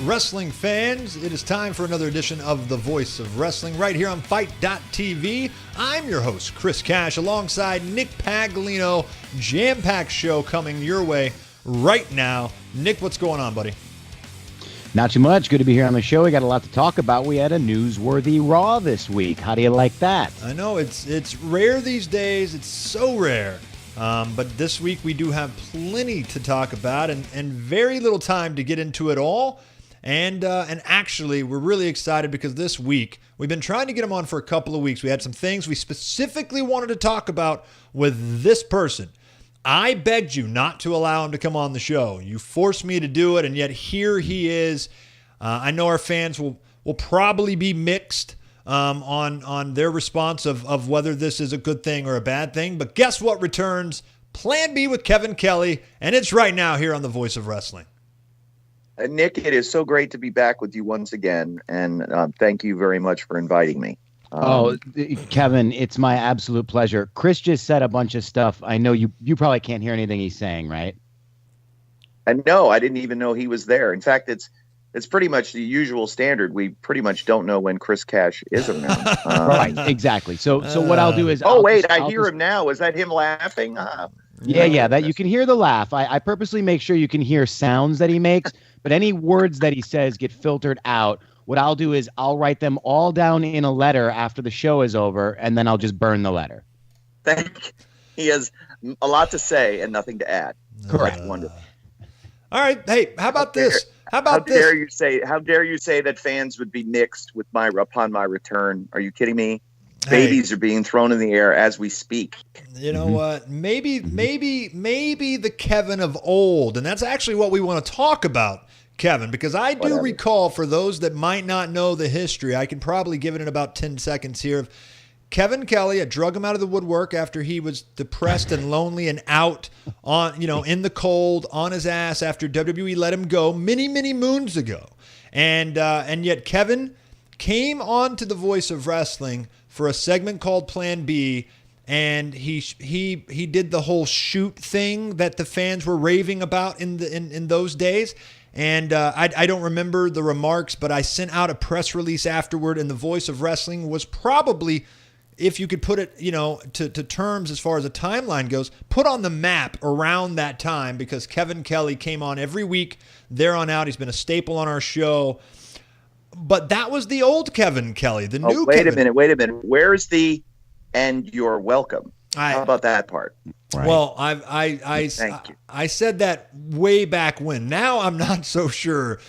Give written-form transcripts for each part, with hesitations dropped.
wrestling fans. It is time for another edition of The Voice of Wrestling right here on Fight.tv. I'm your host, Chris Cash, alongside Nick Paglino. Jam-packed show coming your way right now. Nick, what's going on, buddy? Not too much. Good to be here on the show. We got a lot to talk about. We had a newsworthy Raw this week. How do you like that? I know it's rare these days. It's so rare. But this week we do have plenty to talk about and very little time to get into it all. And actually, we're really excited because this week we've been trying to get him on for a couple of weeks. We had some things we specifically wanted to talk about with this person. I begged you not to allow him to come on the show. You forced me to do it, and yet here he is. I know our fans will probably be mixed on their response of whether this is a good thing or a bad thing. But guess what returns? Plan B with Kevin Kelly, and it's right now here on The Voice of Wrestling. Nick, it is so great to be back with you once again, and thank you very much for inviting me. Kevin, it's my absolute pleasure. Chris just said a bunch of stuff. I know you probably can't hear anything he's saying, right? And no, I didn't even know he was there. In fact, it's pretty much the usual standard. We pretty much don't know when Chris Cash is around. Right, exactly. So what I'll do is... I hear him now. Is that him laughing? Yeah, that you can hear the laugh. I purposely make sure you can hear sounds that he makes, but any words that he says get filtered out. What I'll do is I'll write them all down in a letter after the show is over, and then I'll just burn the letter. He has a lot to say and nothing to add. Correct. Wonderful. All right. Hey, how about this? How dare you say that fans would be nixed upon my return? Are you kidding me? Hey. Babies are being thrown in the air as we speak. You know what? Maybe the Kevin of old, and that's actually what we want to talk about, Kevin, because I do recall, for those that might not know the history, I can probably give it in about 10 seconds here, of Kevin Kelly. I drug him out of the woodwork after he was depressed and lonely and out on, in the cold, on his ass after WWE let him go many, many moons ago. And yet Kevin came on to The Voice of Wrestling for a segment called Plan B, and he did the whole shoot thing that the fans were raving about in those days. And I don't remember the remarks, but I sent out a press release afterward, and The Voice of Wrestling was probably, if you could put it, to terms as far as a timeline goes, put on the map around that time, because Kevin Kelly came on every week there on out. He's been a staple on our show. But that was the old Kevin Kelly, the new wait Kevin. Wait a minute. Where's the "and you're welcome"? How about that part? Right. Well, I said that way back when. Now I'm not so sure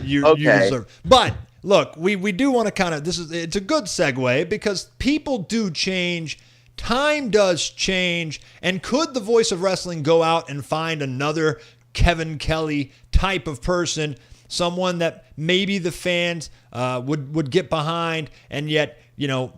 you deserve. But look, we do want to kind of, it's a good segue because people do change. Time does change. And could The Voice of Wrestling go out and find another Kevin Kelly type of person, someone that maybe the fans would get behind, and yet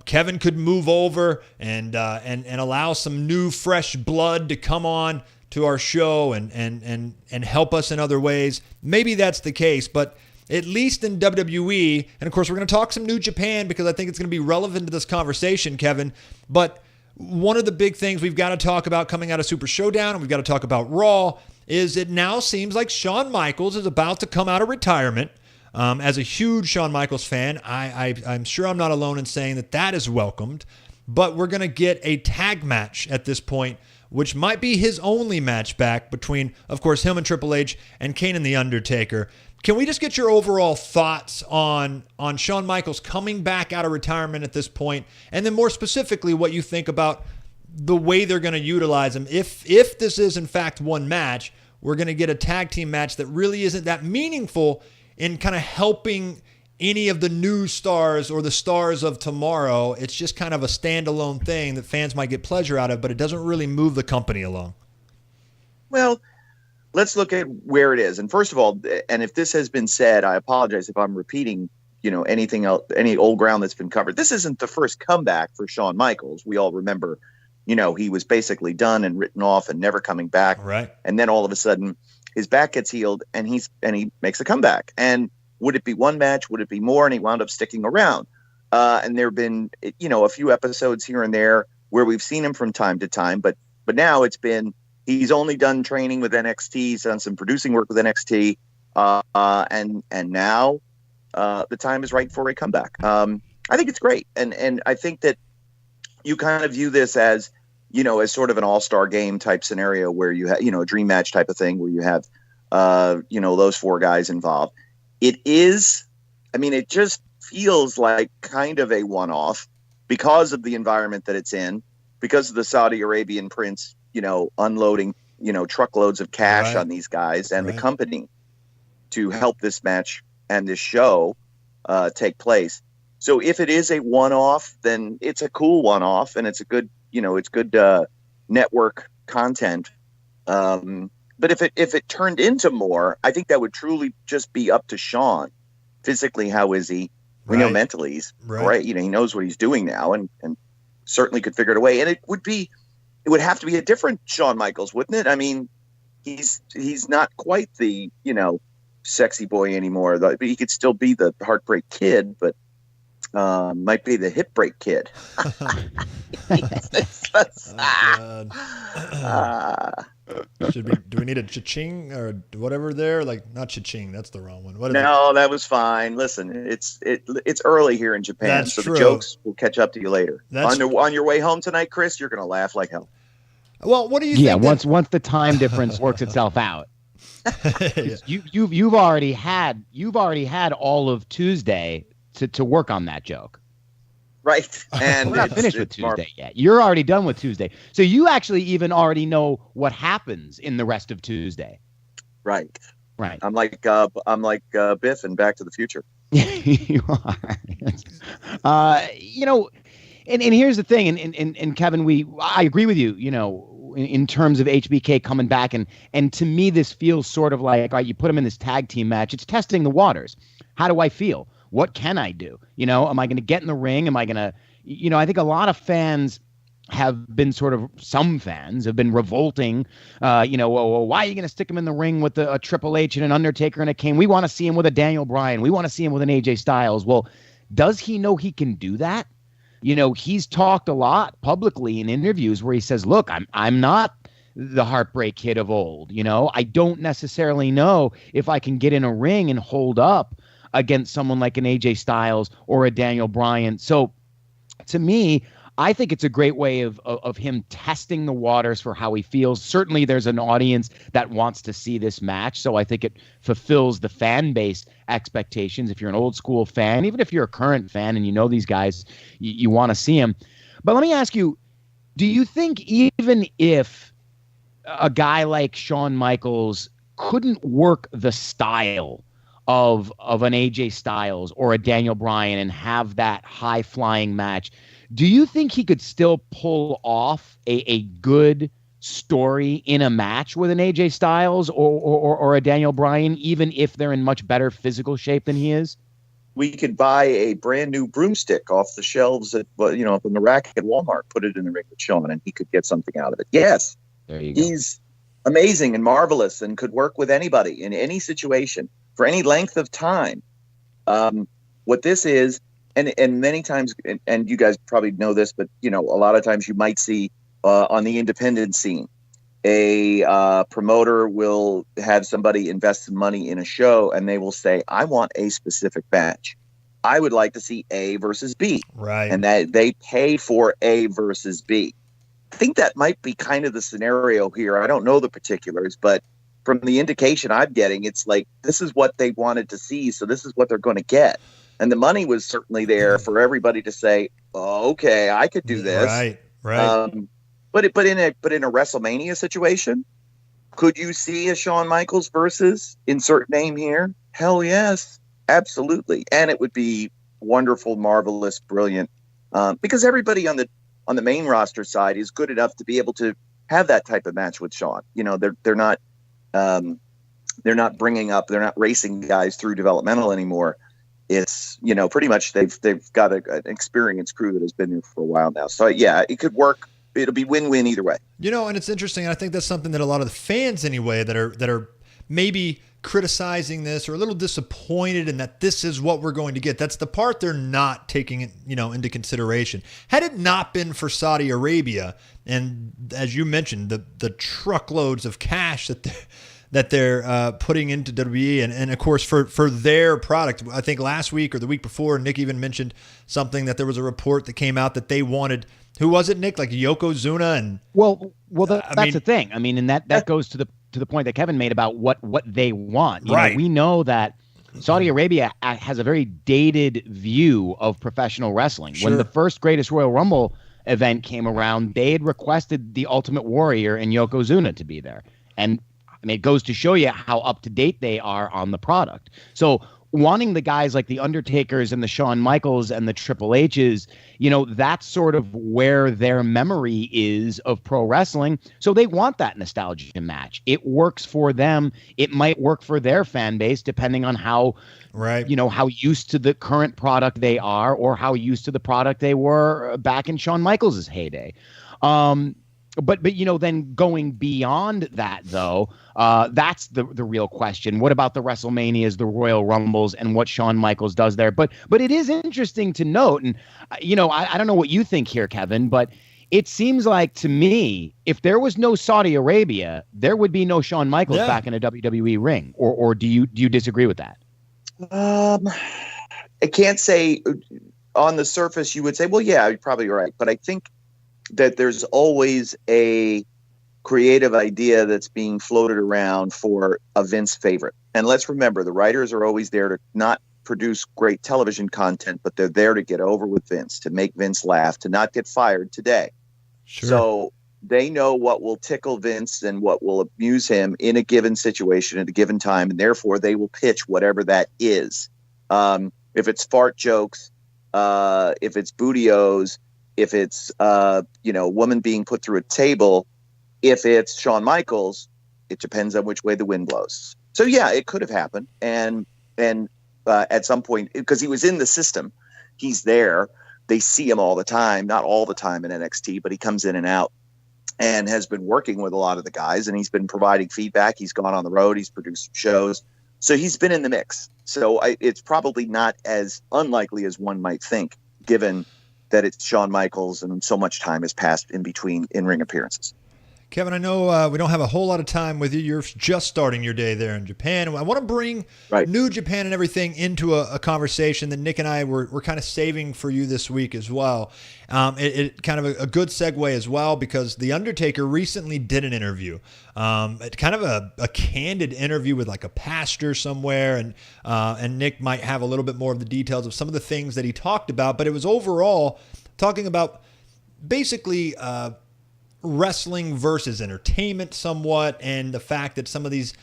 Kevin could move over and allow some new fresh blood to come on to our show and help us in other ways? Maybe that's the case, but at least in WWE, and of course we're going to talk some New Japan because I think it's going to be relevant to this conversation, Kevin. But one of the big things we've got to talk about coming out of Super Showdown, and we've got to talk about Raw, is it now seems like Shawn Michaels is about to come out of retirement. As a huge Shawn Michaels fan, I'm sure I'm not alone in saying that is welcomed. But we're going to get a tag match at this point, which might be his only match back between, of course, him and Triple H and Kane and The Undertaker. Can we just get your overall thoughts on Shawn Michaels coming back out of retirement at this point? And then more specifically, what you think about the way they're going to utilize him. If this is, in fact, one match, we're going to get a tag team match that really isn't that meaningful in kind of helping any of the new stars or the stars of tomorrow. It's just kind of a standalone thing that fans might get pleasure out of, but it doesn't really move the company along. Well, let's look at where it is. And first of all, and if this has been said, I apologize if I'm repeating, anything else, any old ground that's been covered. This isn't the first comeback for Shawn Michaels. We all remember, he was basically done and written off and never coming back. Right. And then all of a sudden his back gets healed and he makes a comeback. And would it be one match? Would it be more? And he wound up sticking around. And there have been, a few episodes here and there where we've seen him from time to time, but now he's only done training with NXT. He's done some producing work with NXT. and now the time is right for a comeback. I think it's great, and I think that you kind of view this as, as sort of an all-star game type scenario where you have, a dream match type of thing where you have, those four guys involved. It is, it just feels like kind of a one-off because of the environment that it's in, because of the Saudi Arabian prince, unloading, truckloads of cash on these guys and the company to help this match and this show take place. So if it is a one-off, then it's a cool one-off, and it's a good, it's good network content. But if it turned into more, I think that would truly just be up to Shawn. Physically, how is he? We know mentally he's right. He knows what he's doing now, and certainly could figure it away. And it would have to be a different Shawn Michaels, wouldn't it? He's not quite the sexy boy anymore. But he could still be the Heartbreak Kid, but might be the Hip Break Kid. Do we need a cha-ching or whatever there? Like, not cha-ching, that's the wrong one. That was fine. Listen, it's early here in Japan, that's so true. The jokes will catch up to you later. On your way home tonight, Chris, you're going to laugh like hell. Well, what do you think? Yeah, once the time difference works itself out. You've already had all of Tuesday to work on that joke. Right. And we're not finished with Tuesday yet. You're already done with Tuesday. So you actually even already know what happens in the rest of Tuesday. Right. Right. I'm like Biff in Back to the Future. You are. And here's the thing, and Kevin, I agree with you, in terms of HBK coming back, and to me this feels sort of like, you put him in this tag team match, it's testing the waters. How do I feel? What can I do? Am I going to get in the ring? Am I going to, I think a lot of fans have been some fans have been revolting. Why are you going to stick him in the ring with a Triple H and an Undertaker and a Kane? We want to see him with a Daniel Bryan. We want to see him with an AJ Styles. Well, does he know he can do that? He's talked a lot publicly in interviews where he says, look, I'm not the Heartbreak Kid of old. I don't necessarily know if I can get in a ring and hold up against someone like an AJ Styles or a Daniel Bryan. So to me, I think it's a great way of him testing the waters for how he feels. Certainly there's an audience that wants to see this match. So I think it fulfills the fan base expectations. If you're an old school fan, even if you're a current fan and you know these guys, you want to see them. But let me ask you, do you think even if a guy like Shawn Michaels couldn't work the style of an AJ Styles or a Daniel Bryan and have that high flying match, do you think he could still pull off a good story in a match with an AJ Styles or a Daniel Bryan, even if they're in much better physical shape than he is? We could buy a brand new broomstick off the shelves up in the rack at Walmart, put it in the ring with Shawn, and he could get something out of it. Yes. There you go. He's amazing and marvelous and could work with anybody in any situation for any length of time. What this is, and many times, and you guys probably know this, but a lot of times you might see on the independent scene, a promoter will have somebody invest some money in a show, and they will say, "I want a specific match. I would like to see A versus B." Right. And that they pay for A versus B. I think that might be kind of the scenario here. I don't know the particulars, but from the indication I'm getting, it's like this is what they wanted to see, so this is what they're going to get. And the money was certainly there for everybody to say, "Oh, okay, I could do this." Right. But in a WrestleMania situation, could you see a Shawn Michaels versus insert name here? Hell yes, absolutely, and it would be wonderful, marvelous, brilliant, because everybody on the main roster side is good enough to be able to have that type of match with Shawn. They're not racing guys through developmental anymore. It's, pretty much they've got an experienced crew that has been there for a while now. So yeah, it could work. It'll be win-win either way. And it's interesting. And I think that's something that a lot of the fans anyway, that are maybe criticizing this or a little disappointed in that this is what we're going to get. That's the part they're not taking, into consideration. Had it not been for Saudi Arabia, and as you mentioned, the truckloads of cash that they're putting into WWE, and of course for their product. I think last week or the week before, Nick even mentioned something that there was a report that came out that they wanted. Who was it, Nick? Like Yokozuna and that's the thing. I mean, and that goes to the point that Kevin made about what they want. You know, we know that Saudi Arabia has a very dated view of professional wrestling. Sure. When the first Greatest Royal Rumble event came around, they had requested the Ultimate Warrior and Yokozuna to be there. And I mean, it goes to show you how up to date they are on the product. So wanting the guys like the Undertakers and the Shawn Michaels and the Triple H's, you know, that's sort of where their memory is of pro wrestling. So they want that nostalgia match. It works for them. It might work for their fan base, depending on how, you know, how used to the current product they are, or how used to the product they were back in Shawn Michaels' heyday. But you know, then going beyond that, though, that's the real question. What about the WrestleManias, the Royal Rumbles, and what Shawn Michaels does there? But it is interesting to note, and you know, I don't know what you think here, Kevin, but it seems like to me, if there was no Saudi Arabia, there would be no Shawn Michaels back in a WWE ring. Or do you disagree with that? I can't say. On the surface, you would say, well, yeah, you're probably right, but I think that there's always a creative idea that's being floated around for a Vince favorite. And let's remember, the writers are always there to not produce great television content, but they're there to get over with Vince, to make Vince laugh, to not get fired today. Sure. So they know what will tickle Vince and what will amuse him in a given situation at a given time, and therefore they will pitch whatever that is. If it's fart jokes, if it's bootios, if it's woman being put through a table, if it's Shawn Michaels, it depends on which way the wind blows. So yeah, it could have happened, and at some point, because he was in the system, he's there. They see him all the time, not all the time in NXT, but he comes in and out, and has been working with a lot of the guys, and he's been providing feedback. He's gone on the road, he's produced shows, so he's been in the mix. So it's probably not as unlikely as one might think, given that it's Shawn Michaels and so much time has passed in between in-ring appearances. Kevin, I know we don't have a whole lot of time with you. You're just starting your day there in Japan. I want to bring New Japan and everything into a conversation that Nick and I were kind of saving for you this week as well. It kind of a good segue as well, because The Undertaker recently did an interview. Kind of a candid interview with like a pastor somewhere, and Nick might have a little bit more of the details of some of the things that he talked about, but it was overall talking about basically wrestling versus entertainment somewhat, and the fact that some of these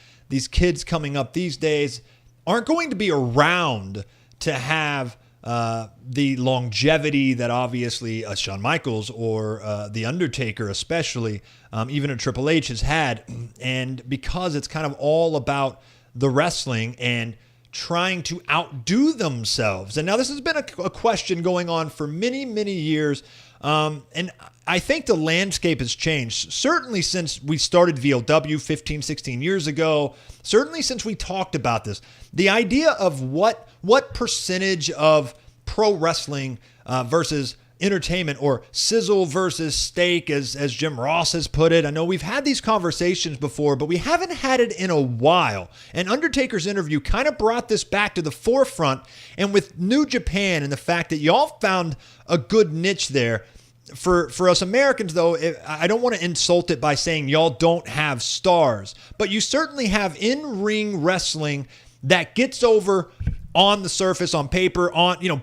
kids coming up these days aren't going to be around to have the longevity that obviously Shawn Michaels or The Undertaker especially, even a Triple H has had. And because it's kind of all about the wrestling and trying to outdo themselves. And now this has been a question going on for many, many years. And I think the landscape has changed, certainly since we started VLW 15, 16 years ago, certainly since we talked about this. The idea of what percentage of pro wrestling versus entertainment, or sizzle versus steak, as Jim Ross has put it. I know we've had these conversations before, but we haven't had it in a while. And Undertaker's interview kind of brought this back to the forefront. And with New Japan and the fact that y'all found a good niche there, for us Americans, though, I don't want to insult it by saying y'all don't have stars, but you certainly have in-ring wrestling that gets over on the surface, on paper,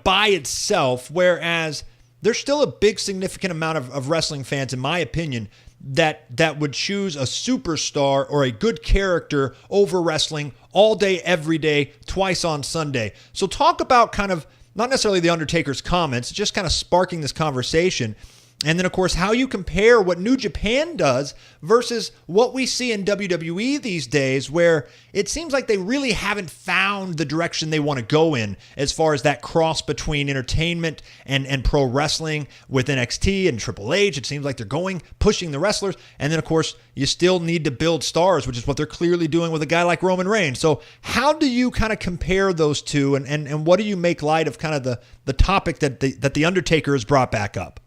by itself, whereas there's still a big significant amount of wrestling fans, in my opinion, that would choose a superstar or a good character over wrestling all day, every day, twice on Sunday. So talk about kind of, not necessarily the Undertaker's comments, just kind of sparking this conversation. And then, of course, how you compare what New Japan does versus what we see in WWE these days, where it seems like they really haven't found the direction they want to go in as far as that cross between entertainment and pro wrestling with NXT and Triple H. It seems like they're pushing the wrestlers. And then, of course, you still need to build stars, which is what they're clearly doing with a guy like Roman Reigns. So how do you kind of compare those two, and what do you make light of kind of the topic that the Undertaker has brought back up?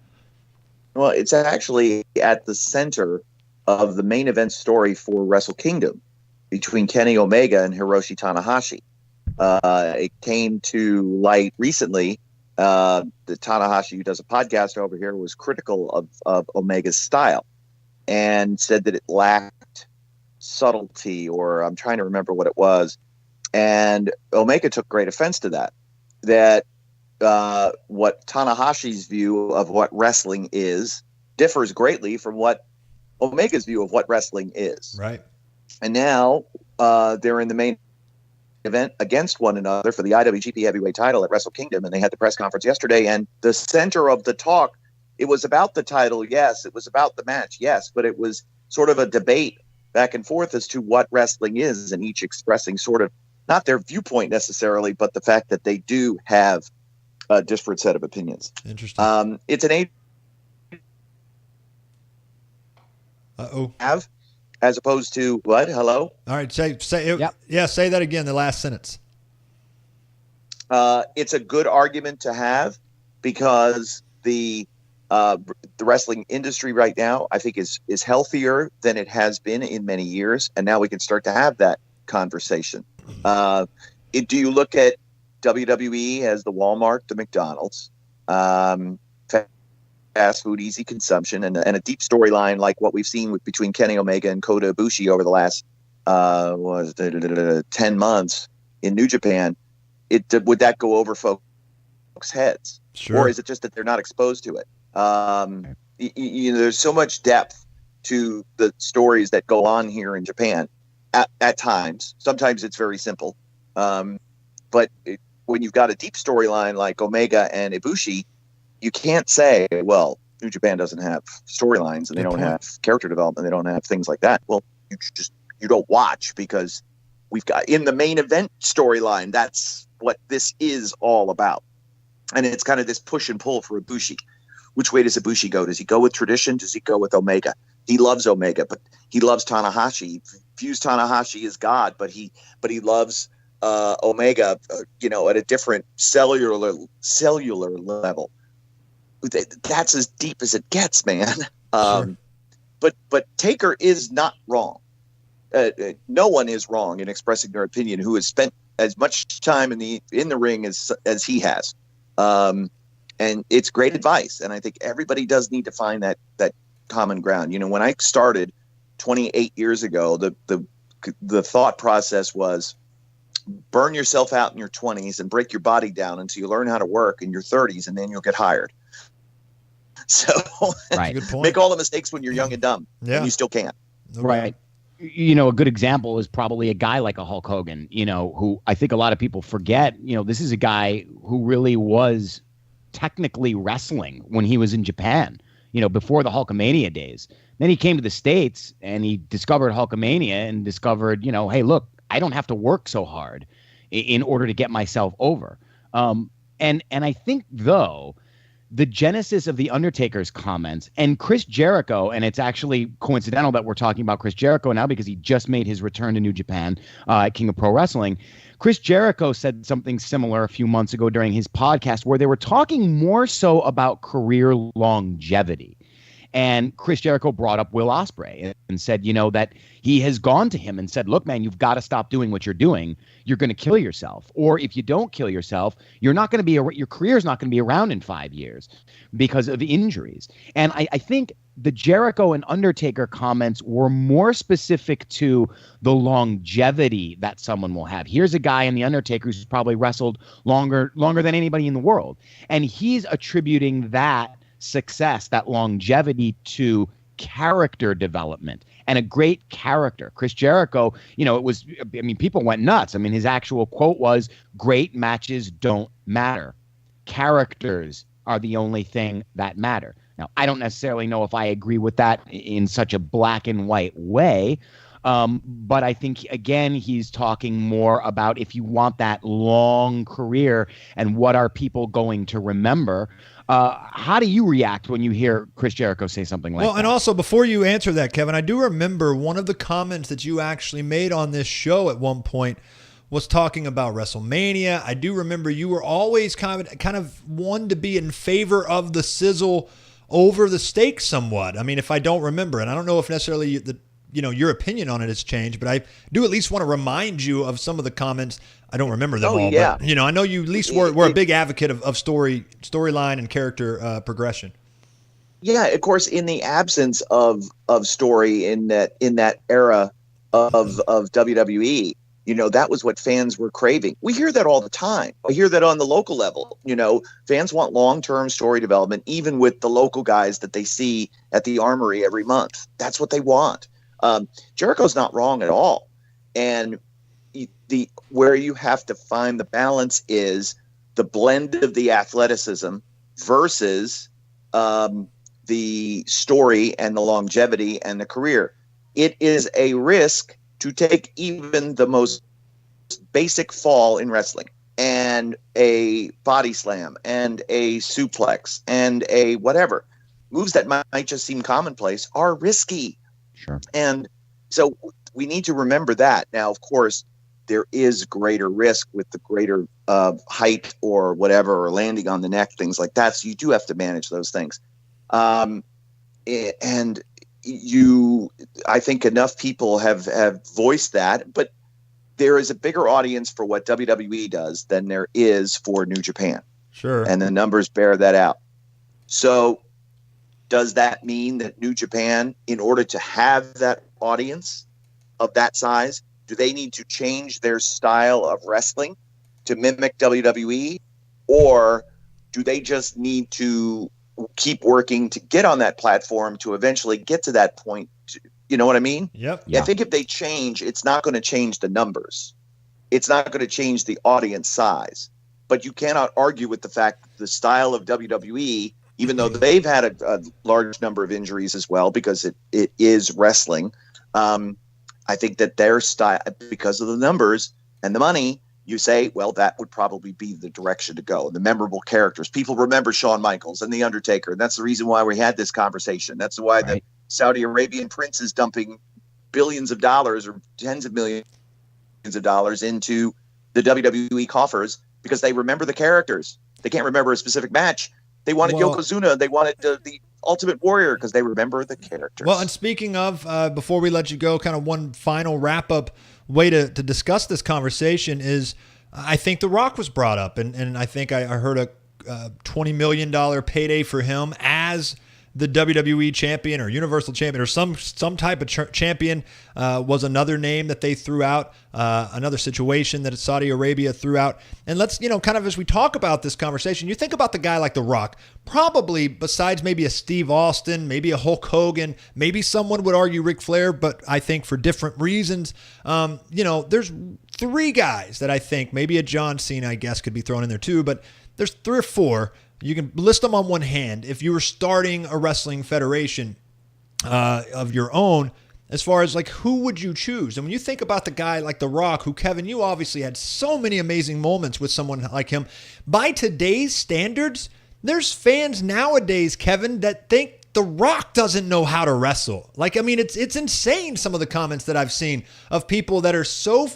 Well, it's actually at the center of the main event story for Wrestle Kingdom, between Kenny Omega and Hiroshi Tanahashi. It came to light recently. The Tanahashi, who does a podcast over here, was critical of Omega's style and said that it lacked subtlety, or I'm trying to remember what it was. And Omega took great offense to that. That what Tanahashi's view of what wrestling is differs greatly from what Omega's view of what wrestling is. Right. And now they're in the main event against one another for the IWGP Heavyweight title at Wrestle Kingdom, and they had the press conference yesterday. And the center of the talk, it was about the title, yes. It was about the match, yes. But it was sort of a debate back and forth as to what wrestling is, and each expressing sort of not their viewpoint necessarily, but the fact that they do have a disparate set of opinions. Interesting. It's an age have as opposed to what? Hello? All right. Say it. Yep. Yeah. Say that again. The last sentence. It's a good argument to have because the wrestling industry right now, I think, is healthier than it has been in many years. And now we can start to have that conversation. Do you look at WWE as the Walmart, the McDonald's, fast food, easy consumption, and a deep storyline like what we've seen between Kenny Omega and Kota Ibushi over the last 10 months in New Japan? Would that go over folks' heads? Sure. Or is it just that they're not exposed to it? There's so much depth to the stories that go on here in Japan at times. Sometimes it's very simple. But when you've got a deep storyline like Omega and Ibushi, you can't say, well, New Japan doesn't have storylines and they don't have character development. They don't have things like that. Well, you don't watch because we've got in the main event storyline. That's what this is all about. And it's kind of this push and pull for Ibushi. Which way does Ibushi go? Does he go with tradition? Does he go with Omega? He loves Omega, but he loves Tanahashi. He views Tanahashi as God, but he loves Omega, at a different cellular level. That's as deep as it gets, man. Sure. But Taker is not wrong. No one is wrong in expressing their opinion who has spent as much time in the ring as he has. And it's great advice. And I think everybody does need to find that common ground. When I started 28 years ago, the thought process was burn yourself out in your 20s and break your body down until you learn how to work in your 30s, and then you'll get hired. So right. Make all the mistakes when you're young and dumb, and you still can't. Okay. Right. A good example is probably a guy like a Hulk Hogan, who I think a lot of people forget. This is a guy who really was technically wrestling when he was in Japan, before the Hulkamania days. Then he came to the States and he discovered Hulkamania and discovered, hey, look, I don't have to work so hard in order to get myself over. And I think, though, the genesis of the Undertaker's comments and Chris Jericho, and it's actually coincidental that we're talking about Chris Jericho now because he just made his return to New Japan at King of Pro Wrestling. Chris Jericho said something similar a few months ago during his podcast where they were talking more so about career longevity. And Chris Jericho brought up Will Ospreay and said, that he has gone to him and said, look, man, you've got to stop doing what you're doing. You're going to kill yourself. Or if you don't kill yourself, you're not going to be your career's not going to be around in 5 years because of injuries. And I think the Jericho and Undertaker comments were more specific to the longevity that someone will have. Here's a guy in the Undertaker who's probably wrestled longer than anybody in the world. And he's attributing that success, that longevity, to character development and a great character. Chris Jericho, people went nuts. His actual quote was, great matches don't matter. Characters are the only thing that matter. Now, I don't necessarily know if I agree with that in such a black and white way. But I think, again, he's talking more about if you want that long career and what are people going to remember. How do you react when you hear Chris Jericho say something like that? Well, and also before you answer that, Kevin, I do remember one of the comments that you actually made on this show at one point was talking about WrestleMania. I do remember you were always kind of one to be in favor of the sizzle over the steak somewhat. If I don't remember, and I don't know if necessarily your opinion on it has changed, but I do at least want to remind you of some of the comments. I don't remember them all, yeah. but I know you at least were a big advocate of storyline and character progression. Yeah, of course, in the absence of story in that era of WWE, that was what fans were craving. We hear that all the time. We hear that on the local level. Fans want long-term story development, even with the local guys that they see at the Armory every month. That's what they want. Jericho's not wrong at all. And where you have to find the balance is the blend of the athleticism versus the story and the longevity and the career. It is a risk to take even the most basic fall in wrestling and a body slam and a suplex and a whatever. Moves that might just seem commonplace are risky. Sure. And so we need to remember that. Now, of course, there is greater risk with the greater height or whatever, or landing on the neck, things like that. So you do have to manage those things. And I think enough people have voiced that, but there is a bigger audience for what WWE does than there is for New Japan. Sure. And the numbers bear that out. So does that mean that New Japan, in order to have that audience of that size, do they need to change their style of wrestling to mimic WWE? Or do they just need to keep working to get on that platform to eventually get to that point? You know what I mean? Yep. Yeah. I think if they change, it's not going to change the numbers. It's not going to change the audience size. But you cannot argue with the fact that the style of WWE, even though they've had a large number of injuries as well, because it is wrestling, I think that their style, because of the numbers and the money, you say, well, that would probably be the direction to go. The memorable characters. People remember Shawn Michaels and The Undertaker. And that's the reason why we had this conversation. That's why the Saudi Arabian prince is dumping billions of dollars or tens of millions of dollars into the WWE coffers, because they remember the characters. They can't remember a specific match. They wanted Yokozuna. They wanted the Ultimate Warrior because they remember the characters. Well, and speaking of, before we let you go, kind of one final wrap-up way to discuss this conversation is, I think The Rock was brought up, and I think I heard a $20 million payday for him as the WWE champion or Universal champion or some type of champion was another name that they threw out, another situation that Saudi Arabia threw out. And let's, kind of as we talk about this conversation, you think about the guy like The Rock, probably besides maybe a Steve Austin, maybe a Hulk Hogan, maybe someone would argue Ric Flair, but I think for different reasons. There's three guys that I think, maybe a John Cena, I guess, could be thrown in there too, but there's three or four. You can list them on one hand. If you were starting a wrestling federation of your own, as far as like who would you choose? And when you think about the guy like The Rock, who, Kevin, you obviously had so many amazing moments with someone like him. By today's standards, there's fans nowadays, Kevin, that think The Rock doesn't know how to wrestle. Like, I mean, it's insane, some of the comments that I've seen of people that are so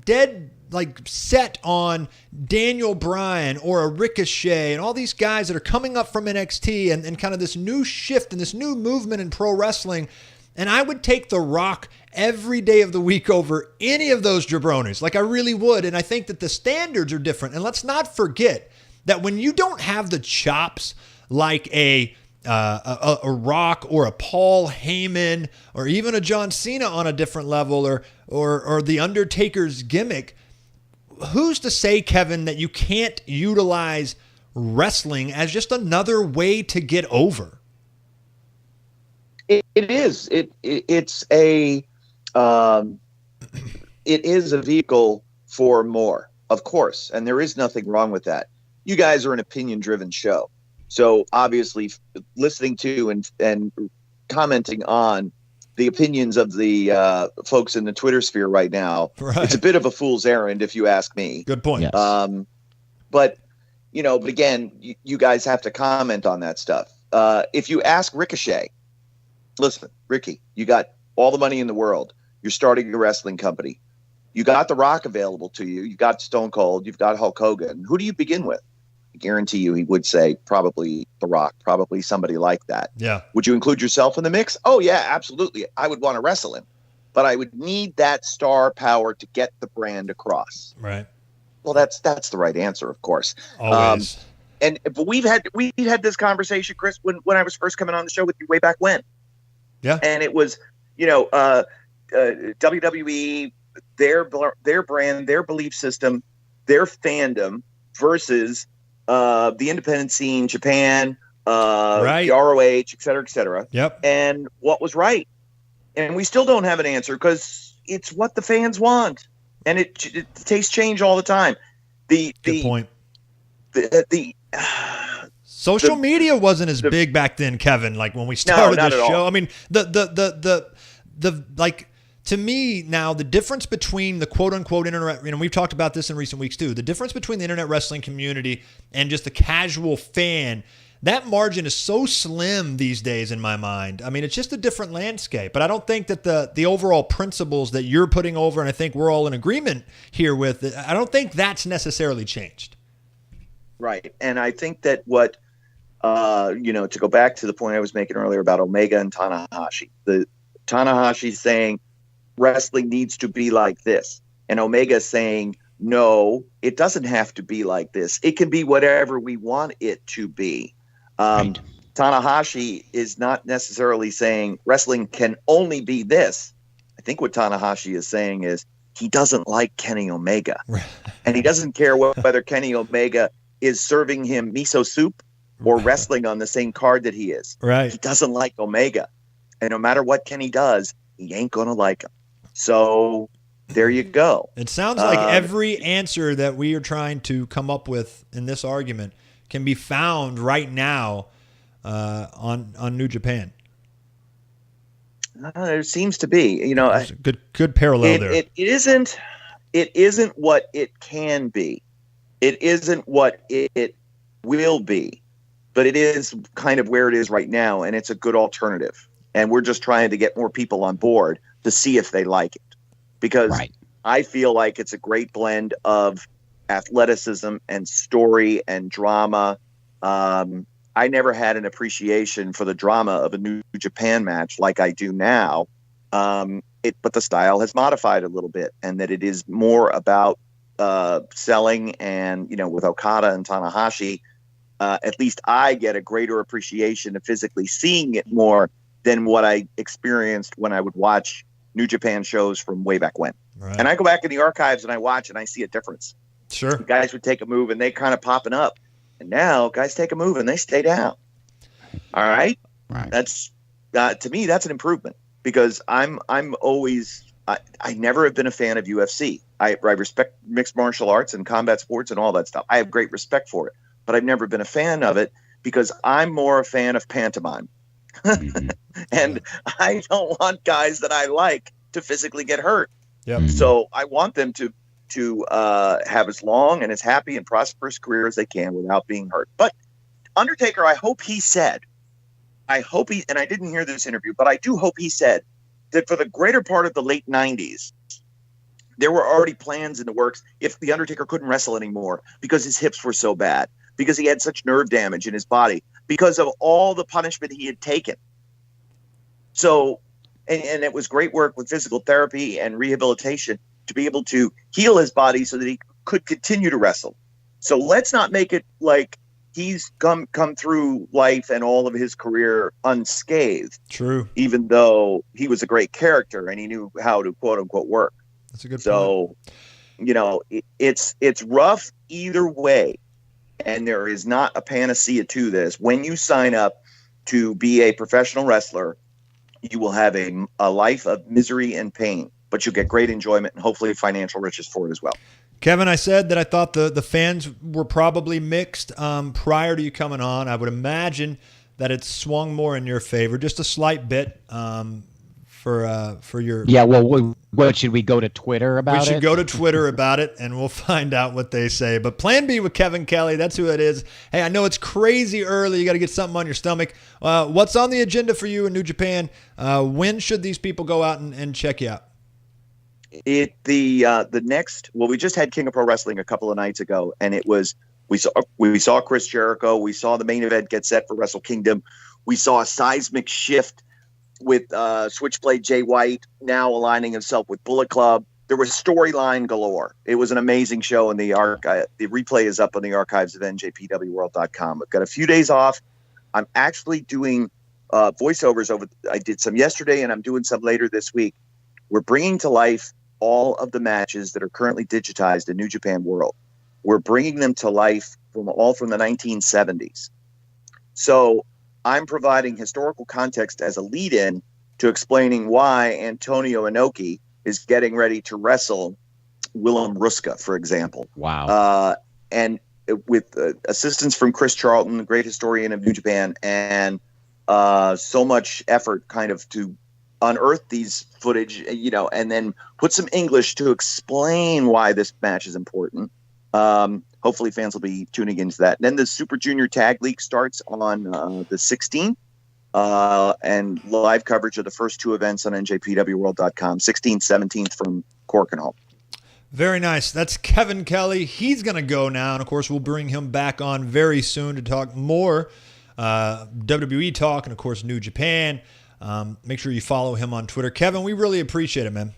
dead, like set on Daniel Bryan or a Ricochet and all these guys that are coming up from NXT and kind of this new shift and this new movement in pro wrestling. And I would take The Rock every day of the week over any of those jabronis. Like, I really would. And I think that the standards are different. And let's not forget that when you don't have the chops like a Rock or a Paul Heyman or even a John Cena on a different level or the Undertaker's gimmick, who's to say, Kevin, that you can't utilize wrestling as just another way to get over? It is. It's a vehicle for more, of course, and there is nothing wrong with that. You guys are an opinion-driven show, so obviously listening to and commenting on the opinions of the folks in the Twitter sphere right now, It's a bit of a fool's errand, if you ask me. Good point. Yes. But again, you guys have to comment on that stuff. If you ask Ricochet, listen, Ricky, you got all the money in the world. You're starting a wrestling company. You got The Rock available to you. You got Stone Cold. You've got Hulk Hogan. Who do you begin with? guarantee you he would say probably The Rock, probably somebody like that. Yeah. Would you include yourself in the mix? Oh, yeah, absolutely. I would want to wrestle him, but I would need that star power to get the brand across. Right. Well, that's the right answer, of course. Always. But we've had this conversation, Chris, when I was first coming on the show with you way back when. Yeah. And it was, WWE, their brand, their belief system, their fandom versus the independent scene, Japan, right. the ROH, et cetera. Yep. And what was right. And we still don't have an answer because it's what the fans want. And it tastes change all the time. Good point. Social media wasn't as big back then, Kevin, like when we started this show. I mean, the like, to me now, the difference between the quote unquote internet, we've talked about this in recent weeks too, the difference between the internet wrestling community and just the casual fan, that margin is so slim these days in my mind. I mean, it's just a different landscape, but I don't think that the overall principles that you're putting over, and I think we're all in agreement here with, I don't think that's necessarily changed. Right. And I think that what, to go back to the point I was making earlier about Omega and Tanahashi, the Tanahashi saying wrestling needs to be like this, and Omega saying, no, it doesn't have to be like this. It can be whatever we want it to be. Right. Tanahashi is not necessarily saying wrestling can only be this. I think what Tanahashi is saying is he doesn't like Kenny Omega. And he doesn't care whether Kenny Omega is serving him miso soup or wrestling on the same card that he is. Right. He doesn't like Omega. And no matter what Kenny does, he ain't going to like him. So there you go. It sounds like every answer that we are trying to come up with in this argument can be found right now on New Japan. There seems to be, There's a good parallel there. It isn't what it can be. It isn't what it will be, but it is kind of where it is right now, and it's a good alternative. And we're just trying to get more people on board to see if they like it, because I feel like it's a great blend of athleticism and story and drama. I never had an appreciation for the drama of a New Japan match like I do now. But the style has modified a little bit, and that it is more about selling. And, with Okada and Tanahashi, at least I get a greater appreciation of physically seeing it more than what I experienced when I would watch New Japan shows from way back when. Right. And I go back in the archives and I watch and I see a difference. Sure. Guys would take a move and they kind of popping up. And now guys take a move and they stay down. All right. Right. That's to me, that's an improvement, because I never have been a fan of UFC. I respect mixed martial arts and combat sports and all that stuff. I have great respect for it, but I've never been a fan of it because I'm more a fan of pantomime. And I don't want guys that I like to physically get hurt. Yep. So I want them to have as long and as happy and prosperous career as they can without being hurt. But Undertaker, I hope he, and I didn't hear this interview, but I do hope he said that for the greater part of the late 90s, there were already plans in the works if the Undertaker couldn't wrestle anymore because his hips were so bad, because he had such nerve damage in his body, because of all the punishment he had taken. So, and it was great work with physical therapy and rehabilitation to be able to heal his body so that he could continue to wrestle. So let's not make it like he's come through life and all of his career unscathed. True. Even though he was a great character and he knew how to quote unquote work. That's a good point. So, it's rough either way. And there is not a panacea to this. When you sign up to be a professional wrestler, you will have a life of misery and pain, but you'll get great enjoyment and hopefully financial riches for it as well. Kevin, I said that I thought the fans were probably mixed prior to you coming on. I would imagine that it swung more in your favor, just a slight bit for your. Yeah, well, what should we go to Twitter about it? We should go to Twitter about it, and we'll find out what they say. But Plan B with Kevin Kelly, that's who it is. Hey, I know it's crazy early. You got to get something on your stomach. What's on the agenda for you in New Japan? When should these people go out and check you out? The next, we just had King of Pro Wrestling a couple of nights ago, and it was We saw Chris Jericho. We saw the main event get set for Wrestle Kingdom. We saw a seismic shift with Switchblade Jay White now aligning himself with Bullet Club. There was storyline galore. It was an amazing show, and the replay is up on the archives of njpwworld.com. I've got a few days off. I'm actually doing voiceovers I did some yesterday, and I'm doing some later this week. We're bringing to life all of the matches that are currently digitized in New Japan World. We're bringing them to life from the 1970s. So I'm providing historical context as a lead-in to explaining why Antonio Inoki is getting ready to wrestle Willem Ruska, for example. Wow. And with assistance from Chris Charlton, the great historian of New Japan, and so much effort kind of to unearth these footage, and then put some English to explain why this match is important. Hopefully fans will be tuning into that. And then the Super Junior Tag League starts on the 16th. And live coverage of the first two events on njpwworld.com, 16th, 17th from Corkenhall. Very nice. That's Kevin Kelly. He's going to go now, and of course we'll bring him back on very soon to talk more WWE talk and of course New Japan. Make sure you follow him on Twitter. Kevin, we really appreciate it, man.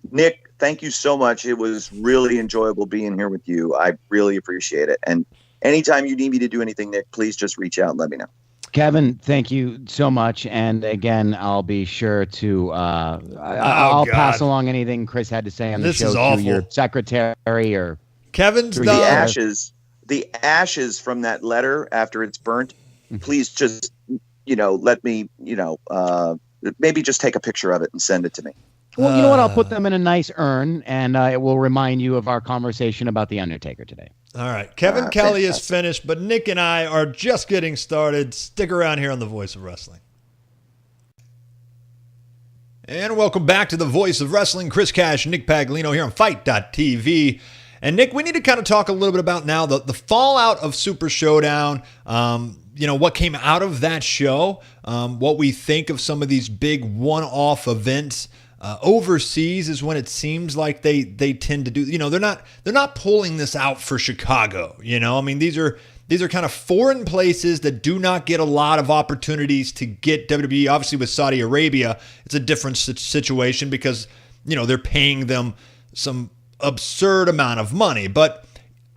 Nick, thank you so much. It was really enjoyable being here with you. I really appreciate it. And anytime you need me to do anything, Nick, please just reach out and let me know. Kevin, thank you so much. And again, I'll be sure to I'll pass along anything Chris had to say on the show to your secretary or Kevin's the ashes from that letter after it's burnt. Please just, let me, maybe just take a picture of it and send it to me. Well, you know what? I'll put them in a nice urn, and it will remind you of our conversation about The Undertaker today. All right. Kevin Kelly is finished, but Nick and I are just getting started. Stick around here on The Voice of Wrestling. And welcome back to The Voice of Wrestling. Chris Cash, Nick Paglino here on Fight.tv. And Nick, we need to kind of talk a little bit about now the fallout of Super Showdown. What came out of that show, what we think of some of these big one-off events. Overseas is when it seems like they tend to do. They're not pulling this out for Chicago. These are kind of foreign places that do not get a lot of opportunities to get WWE. Obviously, with Saudi Arabia, it's a different situation because they're paying them some absurd amount of money. But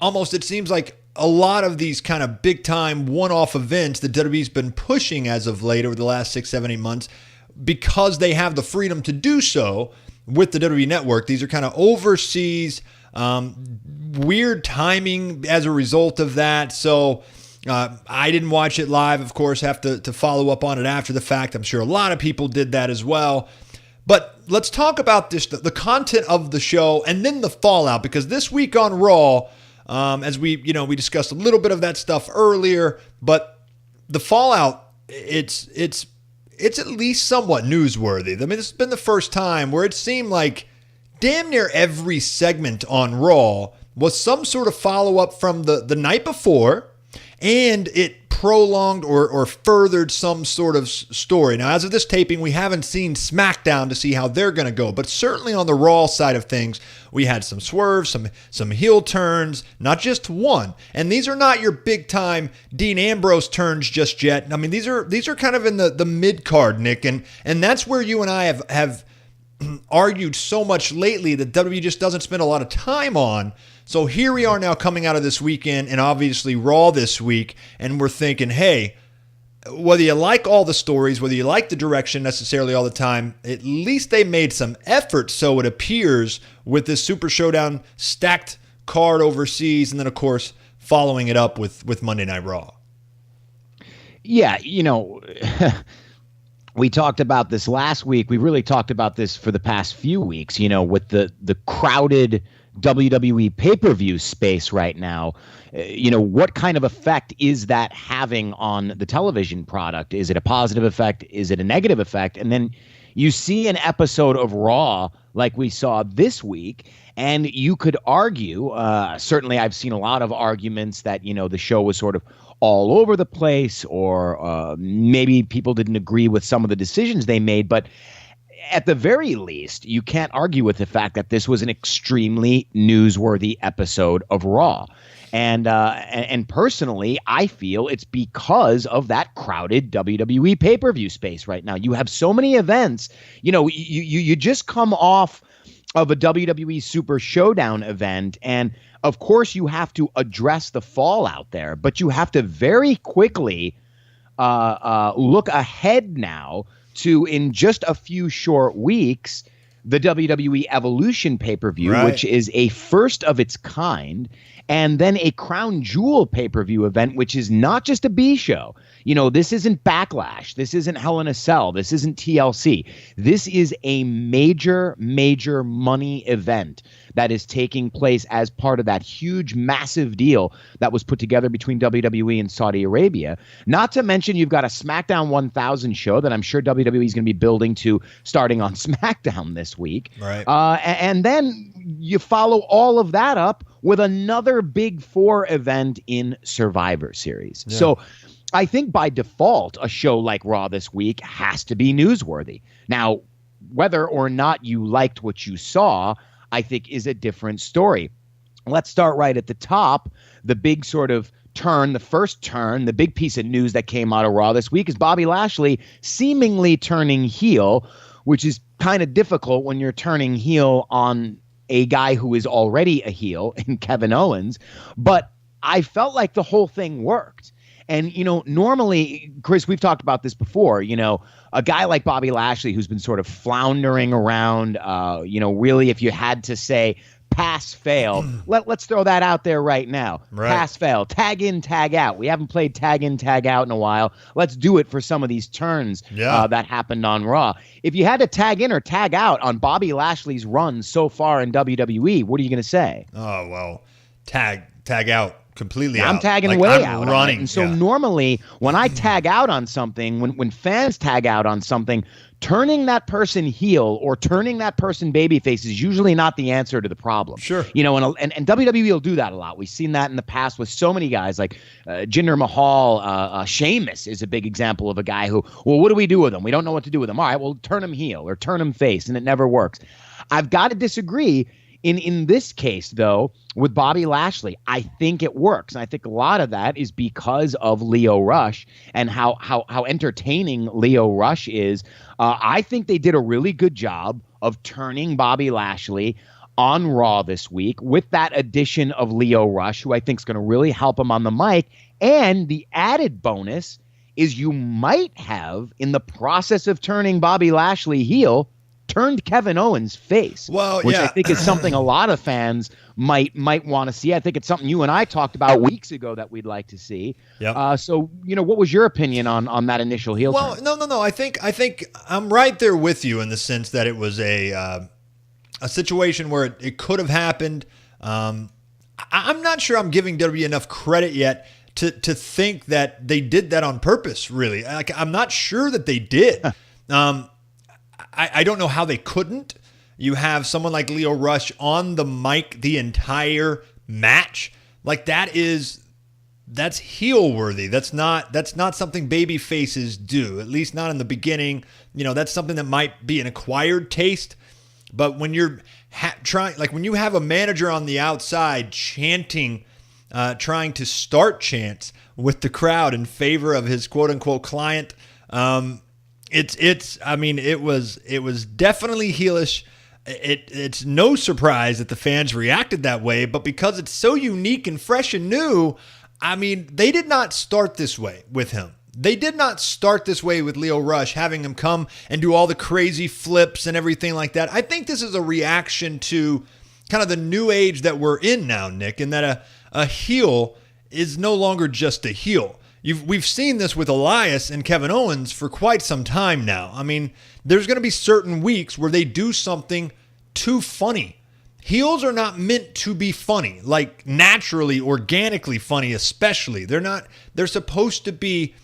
almost it seems like a lot of these kind of big time one-off events that WWE's been pushing as of late over the last 6, 7, 8 months. Because they have the freedom to do so with the WWE Network. These are kind of overseas, weird timing as a result of that. So I didn't watch it live, of course, have to follow up on it after the fact. I'm sure a lot of people did that as well. But let's talk about this, the content of the show and then the fallout, because this week on Raw, as we discussed a little bit of that stuff earlier, but the fallout, it's at least somewhat newsworthy. This has been the first time where it seemed like damn near every segment on Raw was some sort of follow-up from the night before, and it prolonged or furthered some sort of story. Now, as of this taping, we haven't seen SmackDown to see how they're going to go, but certainly on the Raw side of things, we had some swerves, some heel turns, not just one. And these are not your big-time Dean Ambrose turns just yet. These are kind of in the mid-card, Nick, and that's where you and I have argued so much lately that WWE just doesn't spend a lot of time on. So here we are now coming out of this weekend and obviously Raw this week, and we're thinking, hey, whether you like all the stories, whether you like the direction necessarily all the time, at least they made some effort, so it appears, with this Super Showdown stacked card overseas, and then, of course, following it up with Monday Night Raw. Yeah, we talked about this last week. We really talked about this for the past few weeks, with the crowded WWE pay-per-view space right now. What kind of effect is that having on the television product? Is it a positive effect? Is it a negative effect? And then you see an episode of Raw like we saw this week, and you could argue, certainly I've seen a lot of arguments that, the show was sort of all over the place, or maybe people didn't agree with some of the decisions they made. But at the very least, you can't argue with the fact that this was an extremely newsworthy episode of Raw. And personally, I feel it's because of that crowded WWE pay-per-view space right now. You have so many events. You just come off of a WWE Super Showdown event, and of course you have to address the fallout there, but you have to very quickly look ahead now to, in just a few short weeks, the WWE Evolution pay-per-view, right, which is a first of its kind, and then a Crown Jewel pay-per-view event, which is not just a B show. This isn't Backlash. This isn't Hell in a Cell. This isn't TLC. This is a major, major money event that is taking place as part of that huge, massive deal that was put together between WWE and Saudi Arabia. Not to mention, you've got a SmackDown 1000 show that I'm sure WWE is going to be building to starting on SmackDown this week. Right. And then you follow all of that up with another Big Four event in Survivor Series. Yeah. So I think by default, a show like Raw this week has to be newsworthy. Now, whether or not you liked what you saw, I think is a different story. Let's start right at the top. The big sort of turn, the first turn, the big piece of news that came out of Raw this week is Bobby Lashley seemingly turning heel, which is kind of difficult when you're turning heel on a guy who is already a heel in Kevin Owens. But I felt like the whole thing worked. And, normally, Chris, we've talked about this before, a guy like Bobby Lashley who's been sort of floundering around, really, if you had to say pass, fail, let's throw that out there right now. Right. Pass, fail, tag in, tag out. We haven't played tag in, tag out in a while. Let's do it for some of these turns that happened on Raw. If you had to tag in or tag out on Bobby Lashley's run so far in WWE, what are you going to say? Oh, well, tag out. Completely I'm out. tagging like, way I'm out. Running. And so normally when I tag out on something, when fans tag out on something, turning that person heel or turning that person babyface is usually not the answer to the problem. Sure. And WWE will do that a lot. We've seen that in the past with so many guys like Jinder Mahal. Sheamus is a big example of a guy who, well, what do we do with him? We don't know what to do with him. All right, well, turn him heel or turn him face, and it never works. I've got to disagree. In this case, though, with Bobby Lashley, I think it works. And I think a lot of that is because of Lio Rush and how entertaining Lio Rush is. I think they did a really good job of turning Bobby Lashley on Raw this week with that addition of Lio Rush, who I think is going to really help him on the mic. And the added bonus is you might have, in the process of turning Bobby Lashley heel, turned Kevin Owens face, which I think is something a lot of fans might want to see. I think it's something you and I talked about weeks ago that we'd like to see. Yep. So, what was your opinion on that initial heel turn? No. I think I'm right there with you in the sense that it was a situation where it could have happened. I'm not sure I'm giving WWE enough credit yet to think that they did that on purpose, really. I'm not sure that they did. I don't know how they couldn't. You have someone like Lio Rush on the mic the entire match. Like that's heel worthy. That's not something baby faces do, at least not in the beginning. That's something that might be an acquired taste. But when you're when you have a manager on the outside chanting, trying to start chants with the crowd in favor of his quote unquote client, it was definitely heelish. It's no surprise that the fans reacted that way, but because it's so unique and fresh and new, they did not start this way with him. They did not start this way with Lio Rush, having him come and do all the crazy flips and everything like that. I think this is a reaction to kind of the new age that we're in now, Nick, and that a heel is no longer just a heel. We've seen this with Elias and Kevin Owens for quite some time now. There's going to be certain weeks where they do something too funny. Heels are not meant to be funny, like naturally, organically funny especially. They're supposed to be,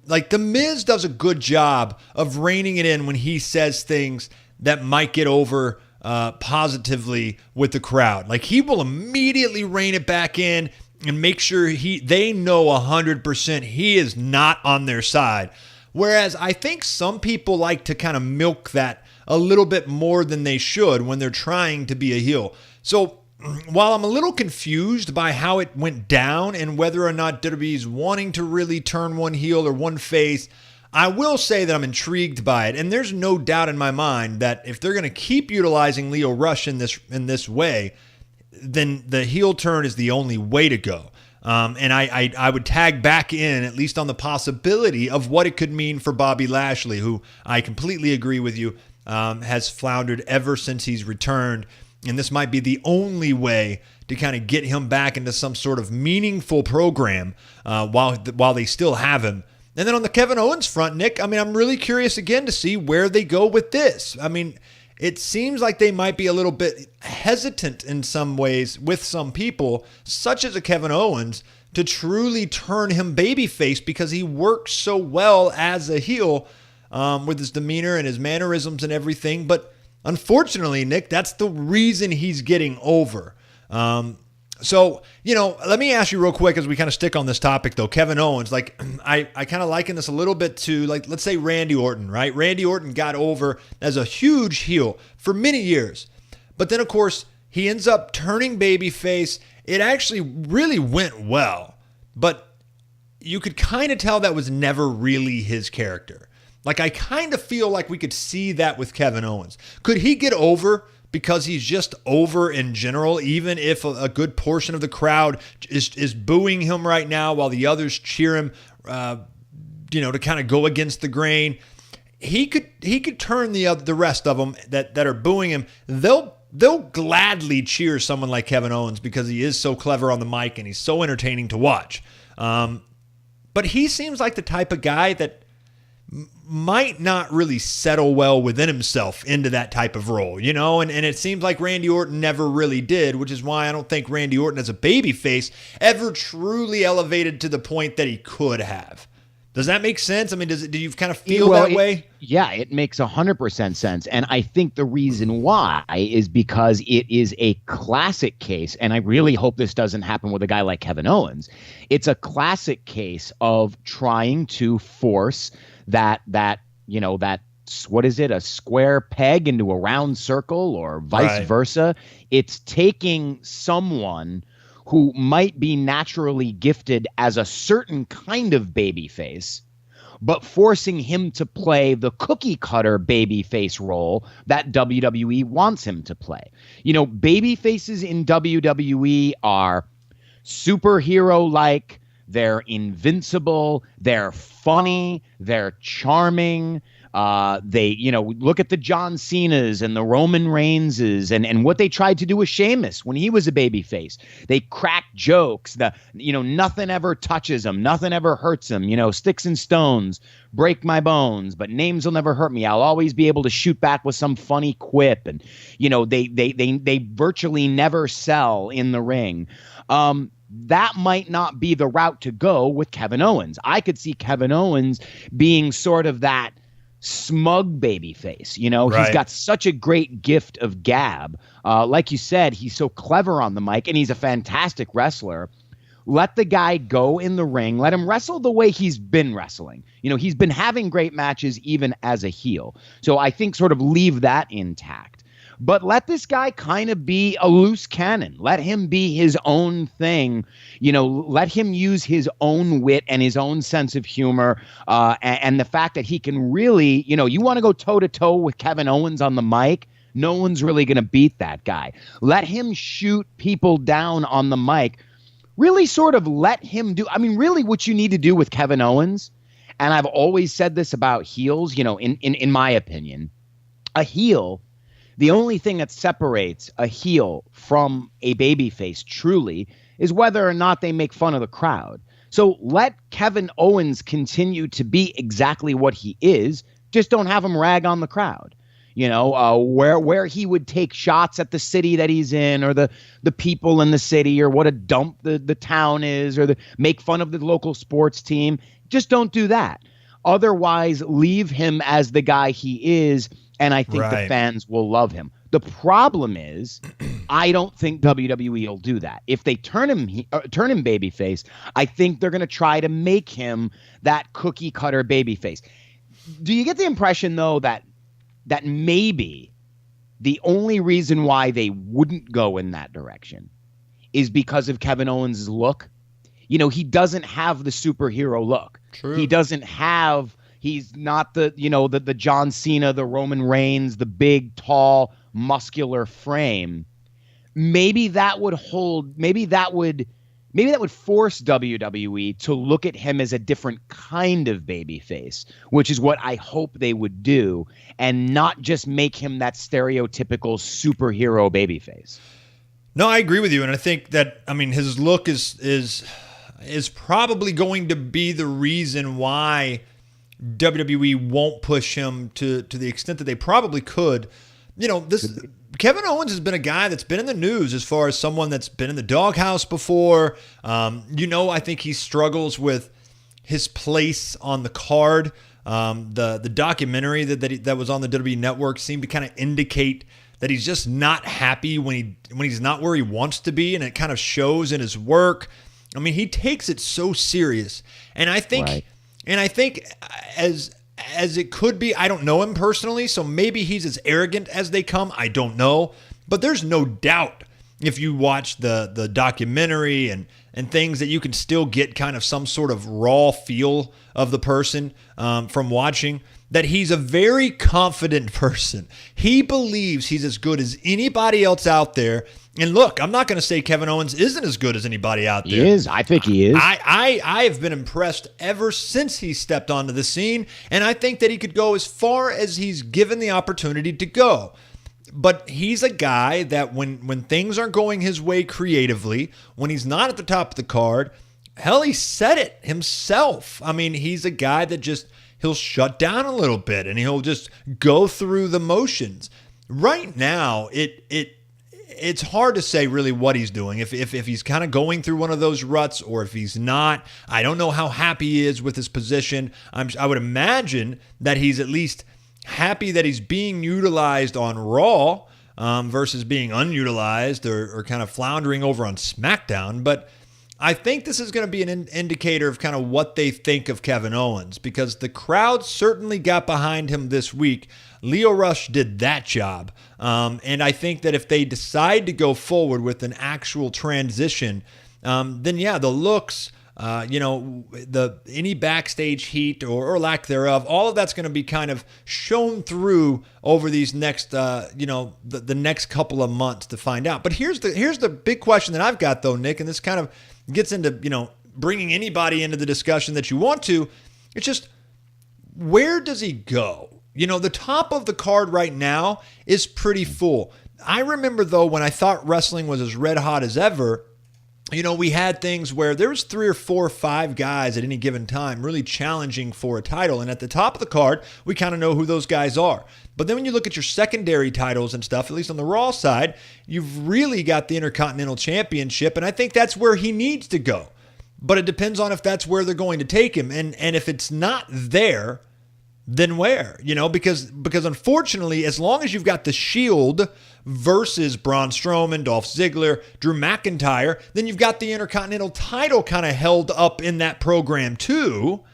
like The Miz does a good job of reining it in when he says things that might get over positively with the crowd. Like he will immediately rein it back in and make sure they know 100% he is not on their side. Whereas I think some people like to kind of milk that a little bit more than they should when they're trying to be a heel. So while I'm a little confused by how it went down and whether or not WWE's wanting to really turn one heel or one face, I will say that I'm intrigued by it. And there's no doubt in my mind that if they're going to keep utilizing Lio Rush in this way, then the heel turn is the only way to go. And I would tag back in, at least on the possibility of what it could mean for Bobby Lashley, who I completely agree with you, has floundered ever since he's returned. And this might be the only way to kind of get him back into some sort of meaningful program while they still have him. And then on the Kevin Owens front, Nick, I mean, I'm really curious again to see where they go with this. I mean, it seems like they might be a little bit hesitant in some ways with some people, such as a Kevin Owens, to truly turn him babyface because he works so well as a heel with his demeanor and his mannerisms and everything. But unfortunately, Nick, that's the reason he's getting over. So, let me ask you real quick as we kind of stick on this topic, though. Kevin Owens, like, I kind of liken this a little bit to, like, let's say Randy Orton, right? Randy Orton got over as a huge heel for many years. But then, of course, he ends up turning babyface. It actually really went well. But you could kind of tell that was never really his character. Like, I kind of feel like we could see that with Kevin Owens. Could he get over because he's just over in general, even if a good portion of the crowd is booing him right now while the others cheer him, to kind of go against the grain? He could turn the rest of them that are booing him. They'll gladly cheer someone like Kevin Owens because he is so clever on the mic and he's so entertaining to watch. But he seems like the type of guy that might not really settle well within himself into that type of role, and it seems like Randy Orton never really did, which is why I don't think Randy Orton as a babyface ever truly elevated to the point that he could have. Does that make sense? I mean, do you kind of feel that way? Yeah, it makes 100% sense. And I think the reason why is because it is a classic case, and I really hope this doesn't happen with a guy like Kevin Owens. It's a classic case of trying to force that what is it, a square peg into a round circle or vice versa. It's taking someone who might be naturally gifted as a certain kind of babyface, but forcing him to play the cookie cutter babyface role that WWE wants him to play. Babyfaces in WWE are superhero-like. They're invincible. They're funny. They're charming. They look at the John Cenas and the Roman Reigns and what they tried to do with Sheamus when he was a babyface. They crack jokes. Nothing ever touches him. Nothing ever hurts him. Sticks and stones break my bones, but names will never hurt me. I'll always be able to shoot back with some funny quip. And they virtually never sell in the ring. That might not be the route to go with Kevin Owens. I could see Kevin Owens being sort of that smug babyface. He's got such a great gift of gab. Like you said, he's so clever on the mic and he's a fantastic wrestler. Let the guy go in the ring. Let him wrestle the way he's been wrestling. He's been having great matches even as a heel. So I think sort of leave that intact. But let this guy kind of be a loose cannon. Let him be his own thing. Let him use his own wit and his own sense of humor. And the fact that he can really, you want to go toe-to-toe with Kevin Owens on the mic, no one's really going to beat that guy. Let him shoot people down on the mic. Really sort of let him do, really what you need to do with Kevin Owens, and I've always said this about heels, in my opinion, a heel, the only thing that separates a heel from a babyface truly is whether or not they make fun of the crowd. So let Kevin Owens continue to be exactly what he is. Just don't have him rag on the crowd. Where he would take shots at the city that he's in or the people in the city or what a dump the town is or make fun of the local sports team. Just don't do that. Otherwise, leave him as the guy he is. And I think the fans will love him. The problem is, I don't think WWE will do that. If they turn him babyface, I think they're going to try to make him that cookie cutter babyface. Do you get the impression though that maybe the only reason why they wouldn't go in that direction is because of Kevin Owens' look? You know, he doesn't have the superhero look. True. He's not the John Cena, the Roman Reigns, the big, tall, muscular frame. Maybe that would force WWE to look at him as a different kind of babyface, which is what I hope they would do, and not just make him that stereotypical superhero babyface. No, I agree with you, and I think that, I mean, his look is probably going to be the reason why WWE won't push him to the extent that they probably could. You know, Kevin Owens has been a guy that's been in the news as far as someone that's been in the doghouse before. I think he struggles with his place on the card. The documentary that was on the WWE Network seemed to kind of indicate that he's just not happy when he's not where he wants to be, and it kind of shows in his work. I mean, he takes it so serious, and I think, right. As it could be, I don't know him personally, so maybe he's as arrogant as they come. I don't know, but there's no doubt if you watch the documentary and things that you can still get kind of some sort of raw feel of the person from watching, that he's a very confident person. He believes he's as good as anybody else out there. And look, I'm not going to say Kevin Owens isn't as good as anybody out there. He is. I think he is. I have been impressed ever since he stepped onto the scene, and I think that he could go as far as he's given the opportunity to go. But he's a guy that when things aren't going his way creatively, when he's not at the top of the card, hell, he said it himself. I mean, he's a guy that he'll shut down a little bit, and he'll just go through the motions. Right now, it's hard to say really what he's doing. If he's kind of going through one of those ruts, or if he's not. I don't know how happy he is with his position. I would imagine that he's at least happy that he's being utilized on Raw versus being unutilized or kind of floundering over on SmackDown. But I think this is going to be an indicator of kind of what they think of Kevin Owens, because the crowd certainly got behind him this week. Lio Rush did that job. And I think that if they decide to go forward with an actual transition, then yeah, the looks, any backstage heat or lack thereof, all of that's going to be kind of shown through over these next, the next couple of months to find out. But here's the big question that I've got though, Nick, and this kind of gets into, bringing anybody into the discussion that you want to. It's just, where does he go? The top of the card right now is pretty full. I remember, though, when I thought wrestling was as red hot as ever, we had things where there was 3 or 4 or 5 guys at any given time really challenging for a title. And at the top of the card, we kind of know who those guys are. But then when you look at your secondary titles and stuff, at least on the Raw side, you've really got the Intercontinental Championship. And I think that's where he needs to go. But it depends on if that's where they're going to take him. And if it's not there, then where? Because unfortunately, as long as you've got the Shield versus Braun Strowman, Dolph Ziggler, Drew McIntyre, then you've got the Intercontinental title kind of held up in that program too.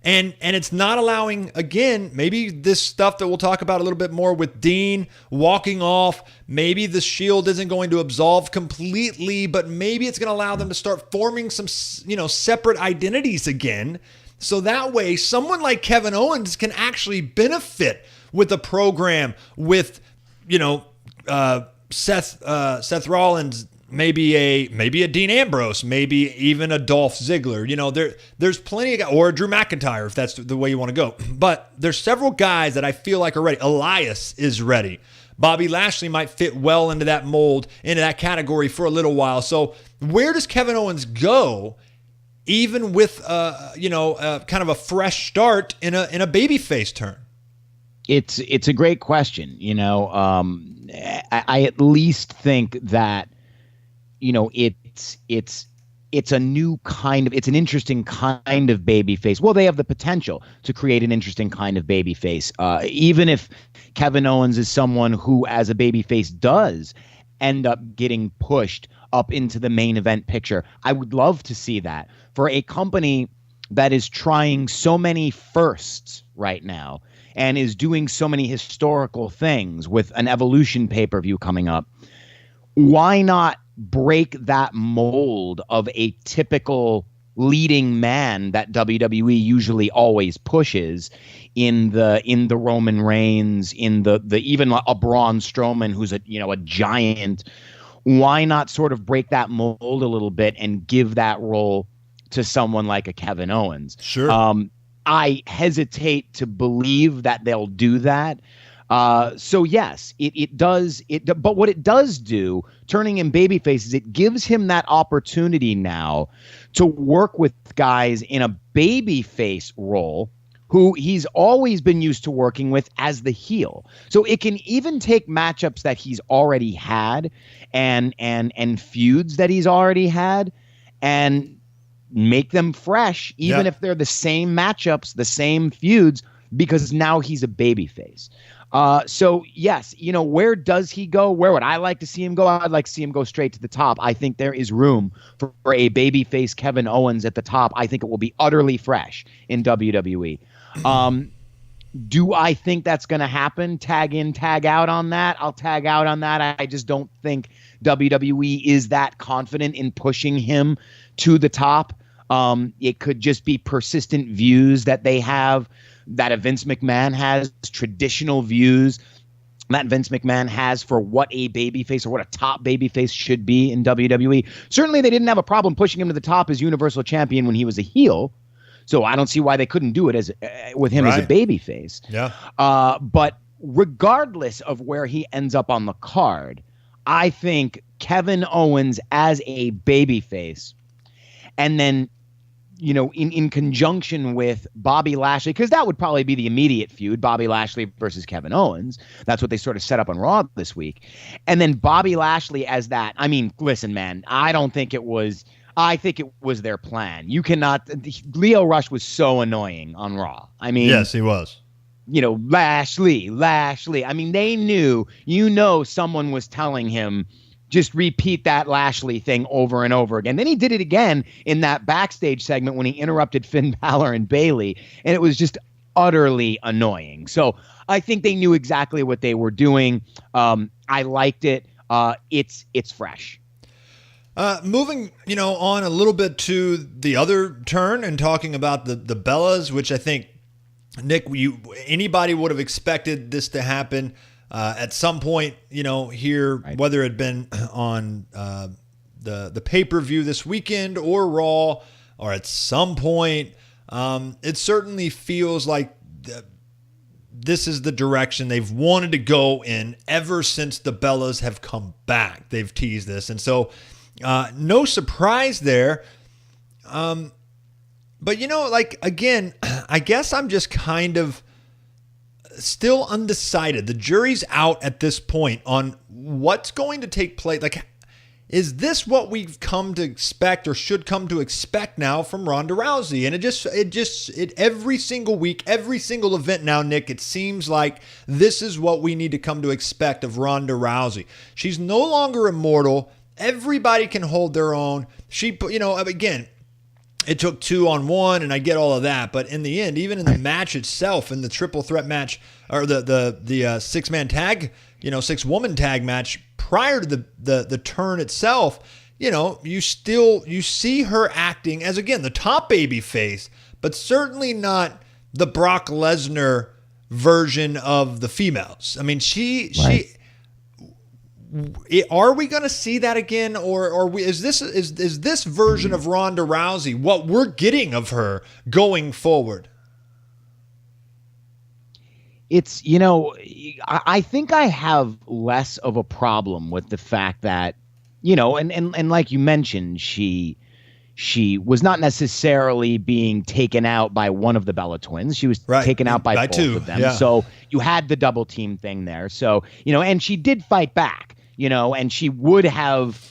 And it's not allowing, again, maybe this stuff that we'll talk about a little bit more with Dean walking off, maybe the Shield isn't going to absolve completely, but maybe it's going to allow them to start forming some, separate identities again. So that way, someone like Kevin Owens can actually benefit with a program with, Seth Rollins, maybe a Dean Ambrose, maybe even a Dolph Ziggler. There's plenty of guys, or Drew McIntyre if that's the way you want to go. But there's several guys that I feel like are ready. Elias is ready. Bobby Lashley might fit well into that mold, into that category for a little while. So where does Kevin Owens go? Even with kind of a fresh start in a babyface turn. It's a great question. I at least think that it's a new kind of, it's an interesting kind of babyface. Well, they have the potential to create an interesting kind of babyface. Even if Kevin Owens is someone who, as a babyface, does end up getting pushed up into the main event picture, I would love to see that for a company that is trying so many firsts right now and is doing so many historical things with an Evolution pay-per-view coming up, why not break that mold of a typical leading man that WWE usually always pushes in the Roman Reigns, in the even a Braun Strowman who's a giant? Why not sort of break that mold a little bit and give that role to someone like a Kevin Owens? Sure. I hesitate to believe that they'll do that. So yes, it does. But what it does do, turning him babyface, is it gives him that opportunity now to work with guys in a babyface role who he's always been used to working with as the heel. So it can even take matchups that he's already had and feuds that he's already had and make them fresh, even if they're the same matchups, the same feuds, because now he's a babyface. So yes, where does he go? Where would I like to see him go? I'd like to see him go straight to the top. I think there is room for a babyface Kevin Owens at the top. I think it will be utterly fresh in WWE. Do I think that's going to happen? Tag in, tag out on that. I'll tag out on that. I just don't think WWE is that confident in pushing him to the top. It could just be persistent views that they have, that a Vince McMahon has, traditional views that Vince McMahon has for what a babyface or what a top babyface should be in WWE. Certainly they didn't have a problem pushing him to the top as Universal Champion when he was a heel. So I don't see why they couldn't do it with him as a babyface. Yeah. But regardless of where he ends up on the card, I think Kevin Owens as a babyface, and then, in conjunction with Bobby Lashley, because that would probably be the immediate feud, Bobby Lashley versus Kevin Owens. That's what they sort of set up on Raw this week. And then Bobby Lashley as that. I mean, listen, man, I think it was their plan. You cannot. Leo Rush was so annoying on Raw. I mean, yes, he was. Lashley. I mean, they knew, someone was telling him, just repeat that Lashley thing over and over again. Then he did it again in that backstage segment when he interrupted Finn Balor and Bayley, and it was just utterly annoying. So I think they knew exactly what they were doing. I liked it. It's fresh. Moving, on a little bit to the other turn and talking about the Bellas, which I think, Nick, anybody would have expected this to happen at some point, here, right, whether it had been on the pay-per-view this weekend or Raw, or at some point. It certainly feels like this is the direction they've wanted to go in ever since the Bellas have come back. They've teased this. And so no surprise there. But, again, I guess I'm just kind of still undecided. The jury's out at this point on what's going to take place. Is this what we've come to expect or should come to expect now from Ronda Rousey? And it every single week, every single event now, Nick, it seems like this is what we need to come to expect of Ronda Rousey. She's no longer immortal. Everybody can hold their own. Again, it took 2-on-1, and I get all of that. But in the end, even in the match itself, in the triple threat match, or the 6-man tag, 6-woman tag match prior to the turn itself, you see her acting as, again, the top baby face, but certainly not the Brock Lesnar version of the females. I mean, are we going to see that again, or is this version of Ronda Rousey what we're getting of her going forward? It's, I think I have less of a problem with the fact that, and like you mentioned, she was not necessarily being taken out by one of the Bella twins. She was taken out by both two of them. Yeah. So you had the double team thing there. So, and she did fight back, and she would have,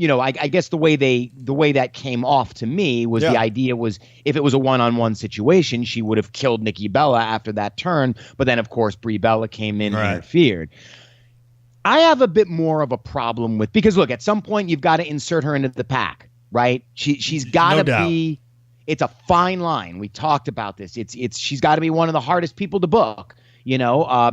I guess the way that came off to me was the idea was if it was a one-on-one situation, she would have killed Nikki Bella after that turn. But then, of course, Brie Bella came in and interfered. I have a bit more of a problem with, because look, at some point you've got to insert her into the pack, right? She's got to be, It's a fine line. We talked about this. She's got to be one of the hardest people to book,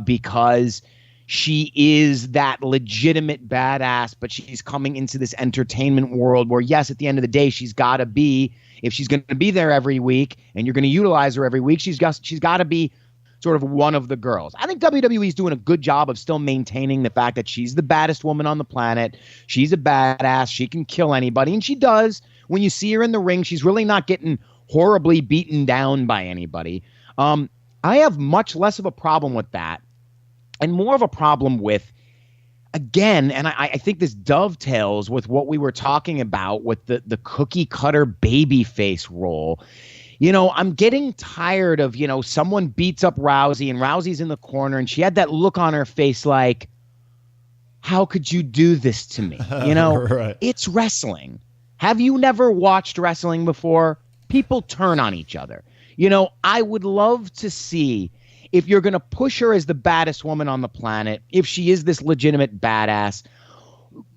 because she is that legitimate badass, but she's coming into this entertainment world where, yes, at the end of the day, she's got to be, if she's going to be there every week and you're going to utilize her every week, she's got to be sort of one of the girls. I think WWE is doing a good job of still maintaining the fact that she's the baddest woman on the planet. She's a badass. She can kill anybody, and she does. When you see her in the ring, she's really not getting horribly beaten down by anybody. I have much less of a problem with that and more of a problem with, again, and I think this dovetails with what we were talking about with the cookie cutter babyface role. I'm getting tired of, someone beats up Rousey and Rousey's in the corner and she had that look on her face like, how could you do this to me? Right. It's wrestling. Have you never watched wrestling before? People turn on each other. I would love to see, if you're going to push her as the baddest woman on the planet, if she is this legitimate badass,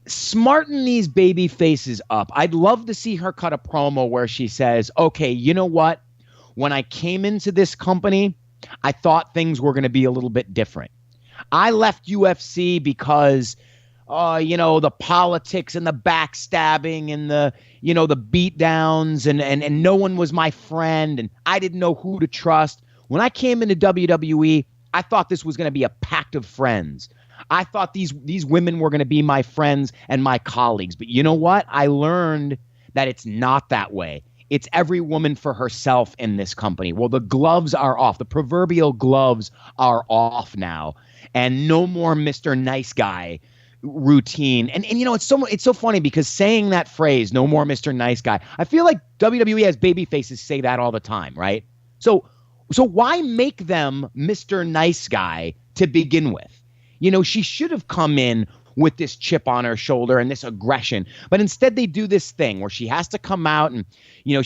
smarten these baby faces up. I'd love to see her cut a promo where she says, okay, you know what? When I came into this company, I thought things were going to be a little bit different. I left UFC because, the politics and the backstabbing and the beat downs and no one was my friend and I didn't know who to trust. When I came into WWE, I thought this was going to be a pact of friends. I thought these women were going to be my friends and my colleagues. But you know what? I learned that it's not that way. It's every woman for herself in this company. Well, the gloves are off. The proverbial gloves are off now. And no more Mr. Nice Guy routine. And it's so funny because saying that phrase, no more Mr. Nice Guy, I feel like WWE has baby faces say that all the time, right? So why make them Mr. Nice Guy to begin with? She should have come in with this chip on her shoulder and this aggression. But instead they do this thing where she has to come out and,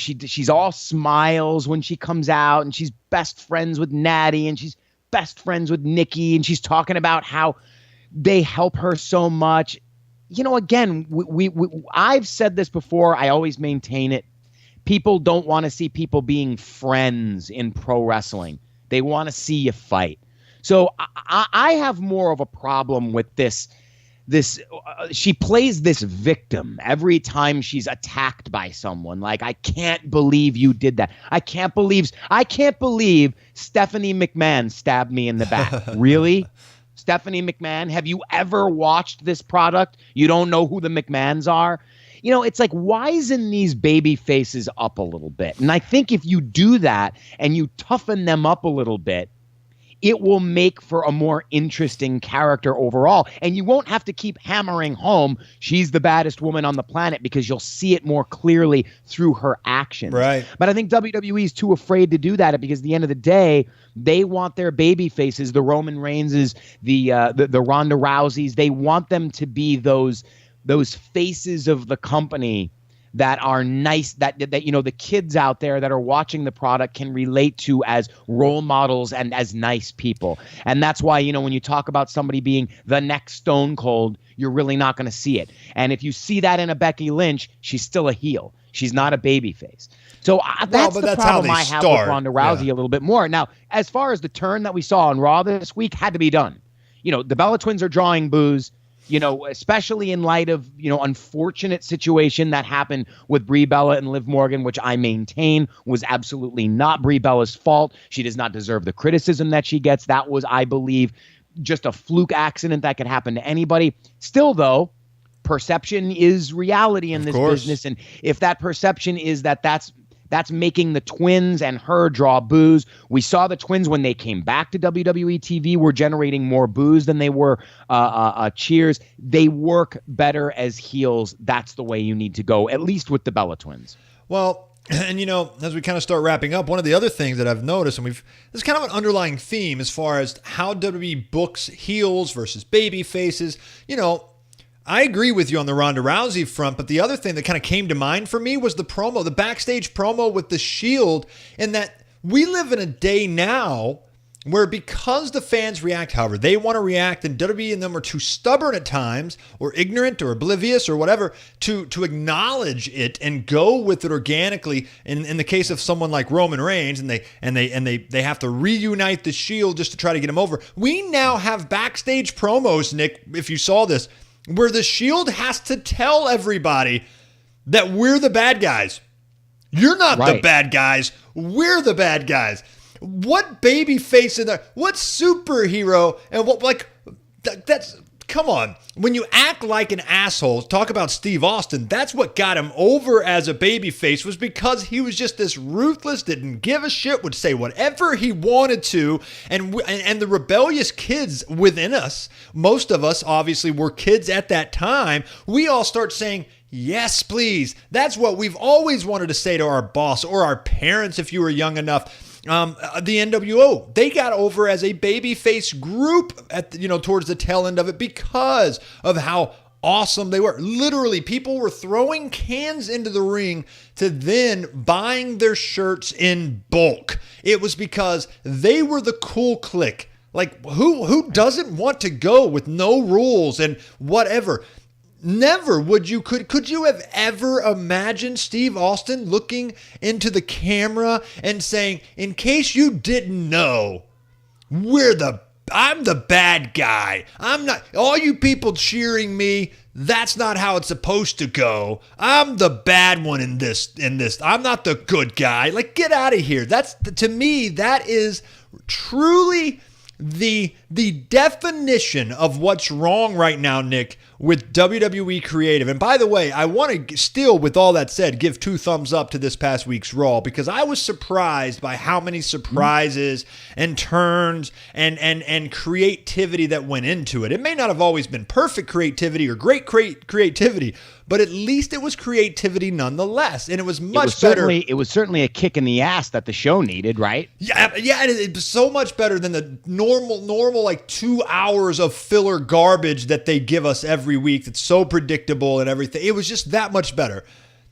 she's all smiles when she comes out and she's best friends with Natty and she's best friends with Nikki and she's talking about how they help her so much. Again, I've said this before. I always maintain it. People don't want to see people being friends in pro wrestling. They want to see you fight. So I have more of a problem with this. She plays this victim every time she's attacked by someone. Like, I can't believe you did that. I can't believe Stephanie McMahon stabbed me in the back. Really? Stephanie McMahon? Have you ever watched this product? You don't know who the McMahons are? It's like, wisen these baby faces up a little bit. And I think if you do that and you toughen them up a little bit, it will make for a more interesting character overall. And you won't have to keep hammering home she's the baddest woman on the planet because you'll see it more clearly through her actions. Right. But I think WWE is too afraid to do that because at the end of the day, they want their baby faces, the Roman Reigns, the Ronda Rouseys, they want them to be those faces of the company that are nice, that the kids out there that are watching the product can relate to as role models and as nice people. And that's why, when you talk about somebody being the next Stone Cold, you're really not going to see it. And if you see that in a Becky Lynch, she's still a heel. She's not a babyface. So that's the problem I have with Ronda Rousey a little bit more. Now, as far as the turn that we saw on Raw this week had to be done. The Bella Twins are drawing boos. Especially in light of, unfortunate situation that happened with Brie Bella and Liv Morgan, which I maintain was absolutely not Brie Bella's fault. She does not deserve the criticism that she gets. That was, I believe, just a fluke accident that could happen to anybody. Still, though, perception is reality in this business. And if that perception is that's making the Twins and her draw boos. We saw the Twins when they came back to WWE TV were generating more boos than they were cheers. They work better as heels. That's the way you need to go, at least with the Bella Twins. Well, and as we kind of start wrapping up, one of the other things that I've noticed, and this is kind of an underlying theme as far as how WWE books heels versus baby faces. I agree with you on the Ronda Rousey front, but the other thing that kind of came to mind for me was the promo, the backstage promo with the Shield, in that we live in a day now where because the fans react however they want to react, and WWE and them are too stubborn at times, or ignorant, or oblivious, or whatever, to acknowledge it and go with it organically. In the case of someone like Roman Reigns, and they have to reunite the Shield just to try to get him over. We now have backstage promos, Nick, if you saw this, where the Shield has to tell everybody that we're the bad guys. You're not the bad guys. We're the bad guys. What baby face in there? What superhero? And what, like, that's, come on. When you act like an asshole, talk about Steve Austin, that's what got him over as a baby face, was because he was just this ruthless, didn't give a shit, would say whatever he wanted to. And the rebellious kids within us, most of us obviously were kids at that time, we all start saying, yes, please. That's what we've always wanted to say to our boss or our parents if you were young enough. The NWO, they got over as a babyface group at towards the tail end of it because of how awesome they were. Literally, people were throwing cans into the ring to then buying their shirts in bulk. It was because they were the cool clique. Like, who doesn't want to go with no rules and whatever? Never could you have ever imagined Steve Austin looking into the camera and saying, in case you didn't know, I'm the bad guy. I'm not, all you people cheering me, that's not how it's supposed to go. I'm the bad one in this. I'm not the good guy. Like, get out of here. That's, to me, that is truly the definition of what's wrong right now, Nick, with WWE creative. And by the way, I want to still, with all that said, give 2 thumbs up to this past week's Raw, because I was surprised by how many surprises and turns and creativity that went into it. It may not have always been perfect creativity or great creativity, but at least it was creativity nonetheless, and it was much better. It was certainly a kick in the ass that the show needed, right? Yeah, it was so much better than the normal like 2 hours of filler garbage that they give us every week. That's so predictable and everything. It was just that much better.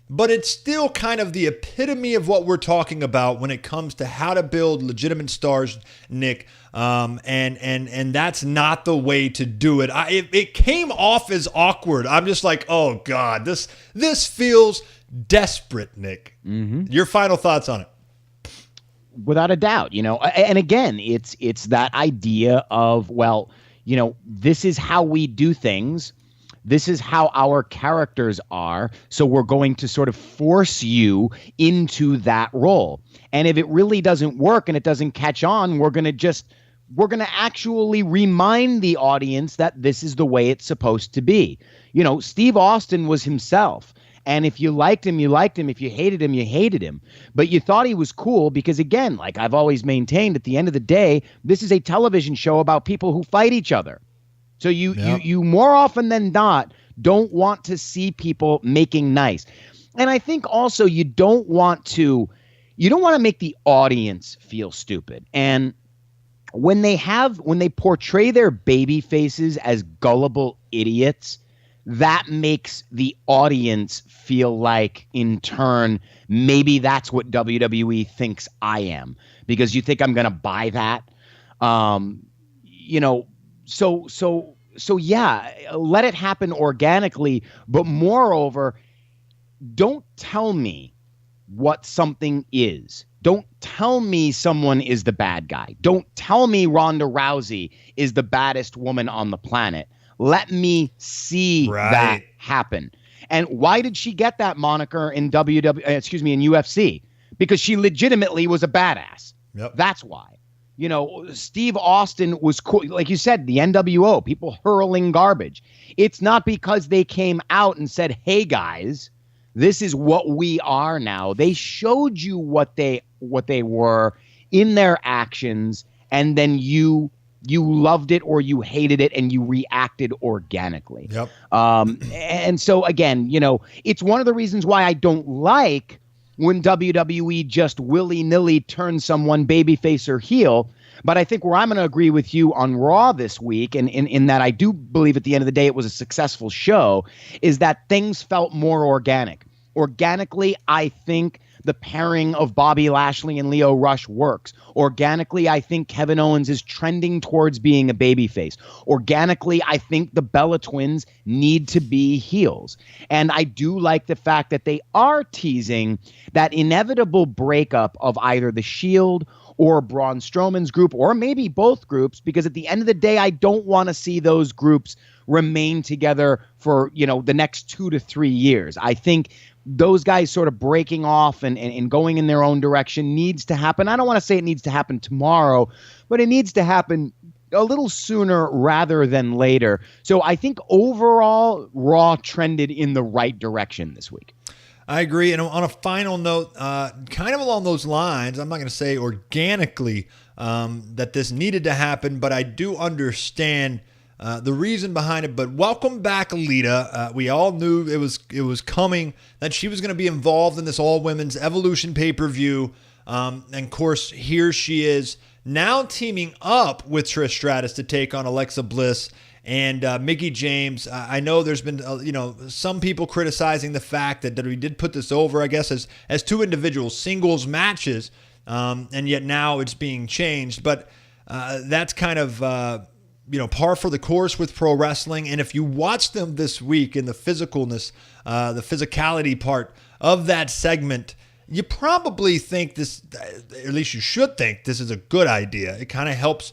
But it's still kind of the epitome of what we're talking about when it comes to how to build legitimate stars, Nick. And that's not the way to do it. It came off as awkward. I'm just like, oh God, this feels desperate, Nick. Mm-hmm. Your final thoughts on it? Without a doubt, and again, it's that idea of, well, this is how we do things. This is how our characters are. So we're going to sort of force you into that role. And if it really doesn't work and it doesn't catch on, we're going to actually remind the audience that this is the way it's supposed to be. Steve Austin was himself. And if you liked him, you liked him. If you hated him, you hated him. But you thought he was cool because, again, like I've always maintained, at the end of the day, this is a television show about people who fight each other. So you more often than not don't want to see people making nice. And I think also you don't want to make the audience feel stupid. And when they portray their baby faces as gullible idiots, that makes the audience feel like, in turn, maybe that's what WWE thinks I am, because you think I'm going to buy that. So yeah, let it happen organically. But moreover, don't tell me what something is. Don't tell me someone is the bad guy. Don't tell me Ronda Rousey is the baddest woman on the planet. Let me see that happen. And why did she get that moniker in in UFC? Because she legitimately was a badass. Yep. That's why. Steve Austin was cool. Like you said, the NWO, people hurling garbage. It's not because they came out and said, hey, guys, this is what we are now. They showed you what they were in their actions, and then you loved it or you hated it and you reacted organically. Yep. And so, again, it's one of the reasons why I don't like when WWE just willy-nilly turns someone babyface or heel. But I think where I'm going to agree with you on Raw this week, and in that I do believe at the end of the day it was a successful show, is that things felt more organic. Organically, I think the pairing of Bobby Lashley and Lio Rush works. Organically, I think Kevin Owens is trending towards being a babyface. Organically, I think the Bella Twins need to be heels. And I do like the fact that they are teasing that inevitable breakup of either the Shield or Braun Strowman's group, or maybe both groups, because at the end of the day, I don't want to see those groups remain together for, the next 2 to 3 years. I think those guys sort of breaking off and going in their own direction needs to happen. I don't want to say it needs to happen tomorrow, but it needs to happen a little sooner rather than later. So I think overall, Raw trended in the right direction this week. I agree. And on a final note, kind of along those lines, I'm not going to say organically that this needed to happen, but I do understand the reason behind it. But welcome back, Lita. We all knew it was coming, that she was going to be involved in this all-women's Evolution pay-per-view. And of course, here she is now teaming up with Trish Stratus to take on Alexa Bliss and Mickie James. I know there's been, some people criticizing the fact that we did put this over, I guess, as two individual singles matches, and yet now it's being changed. But that's kind of, par for the course with pro wrestling. And if you watch them this week in the physicalness, the physicality part of that segment, you probably think this, at least you should think, this is a good idea. It kind of helps,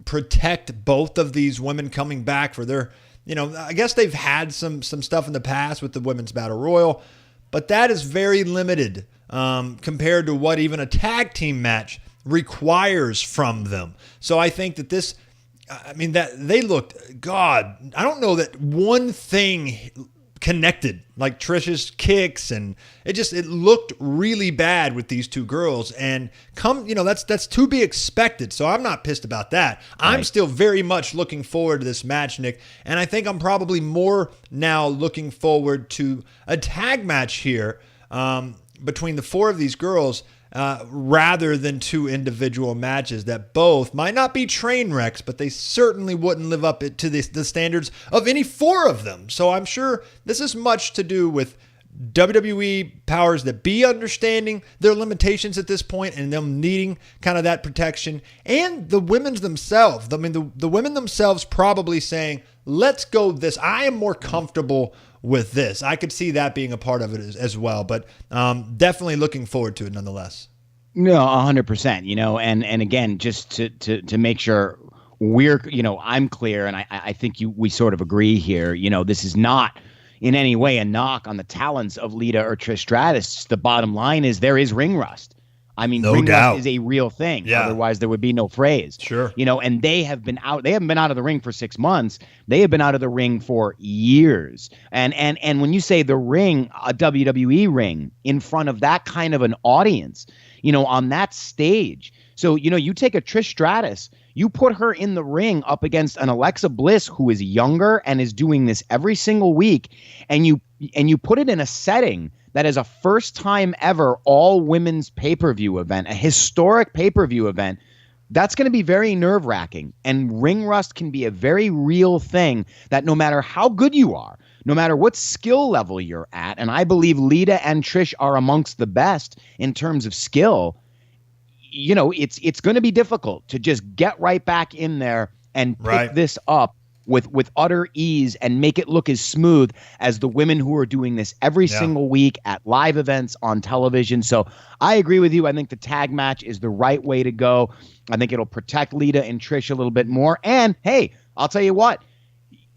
protect both of these women coming back for their, I guess they've had some stuff in the past with the Women's Battle Royal, but that is very limited compared to what even a tag team match requires from them. So I think that this, that they looked, God, I don't know that one thing connected like Trish's kicks, and it looked really bad with these two girls, and that's to be expected. So I'm not pissed about that. Right. I'm still very much looking forward to this match, Nick, and I think I'm probably more now looking forward to a tag match here between the four of these girls rather than two individual matches that both might not be train wrecks, but they certainly wouldn't live up to the standards of any four of them. So I'm sure this is much to do with WWE powers that be understanding their limitations at this point and them needing kind of that protection, and the women's themselves. The women themselves probably saying, let's go this. I am more comfortable with this. I could see that being a part of it as well, but definitely looking forward to it nonetheless. No, 100%, and again, just to make sure we're, I'm clear, and I think we sort of agree here, this is not in any way a knock on the talents of Lita or Trish Stratus. The bottom line is there is ring rust. No ring doubt. rust is a real thing. Yeah. Otherwise, there would be no phrase. Sure. And they haven't been out of the ring for 6 months. They have been out of the ring for years. And when you say the ring, a WWE ring, in front of that kind of an audience, on that stage. So, you take a Trish Stratus, you put her in the ring up against an Alexa Bliss who is younger and is doing this every single week, and you put it in a setting that is a first time ever all women's pay-per-view event, a historic pay-per-view event. That's going to be very nerve-wracking, and ring rust can be a very real thing that no matter how good you are, no matter what skill level you're at, and I believe Lita and Trish are amongst the best in terms of skill, it's going to be difficult to just get right back in there and pick this up with utter ease and make it look as smooth as the women who are doing this every single week at live events on television. So I agree with you. I think the tag match is the right way to go. I think it'll protect Lita and Trish a little bit more. And hey, I'll tell you what,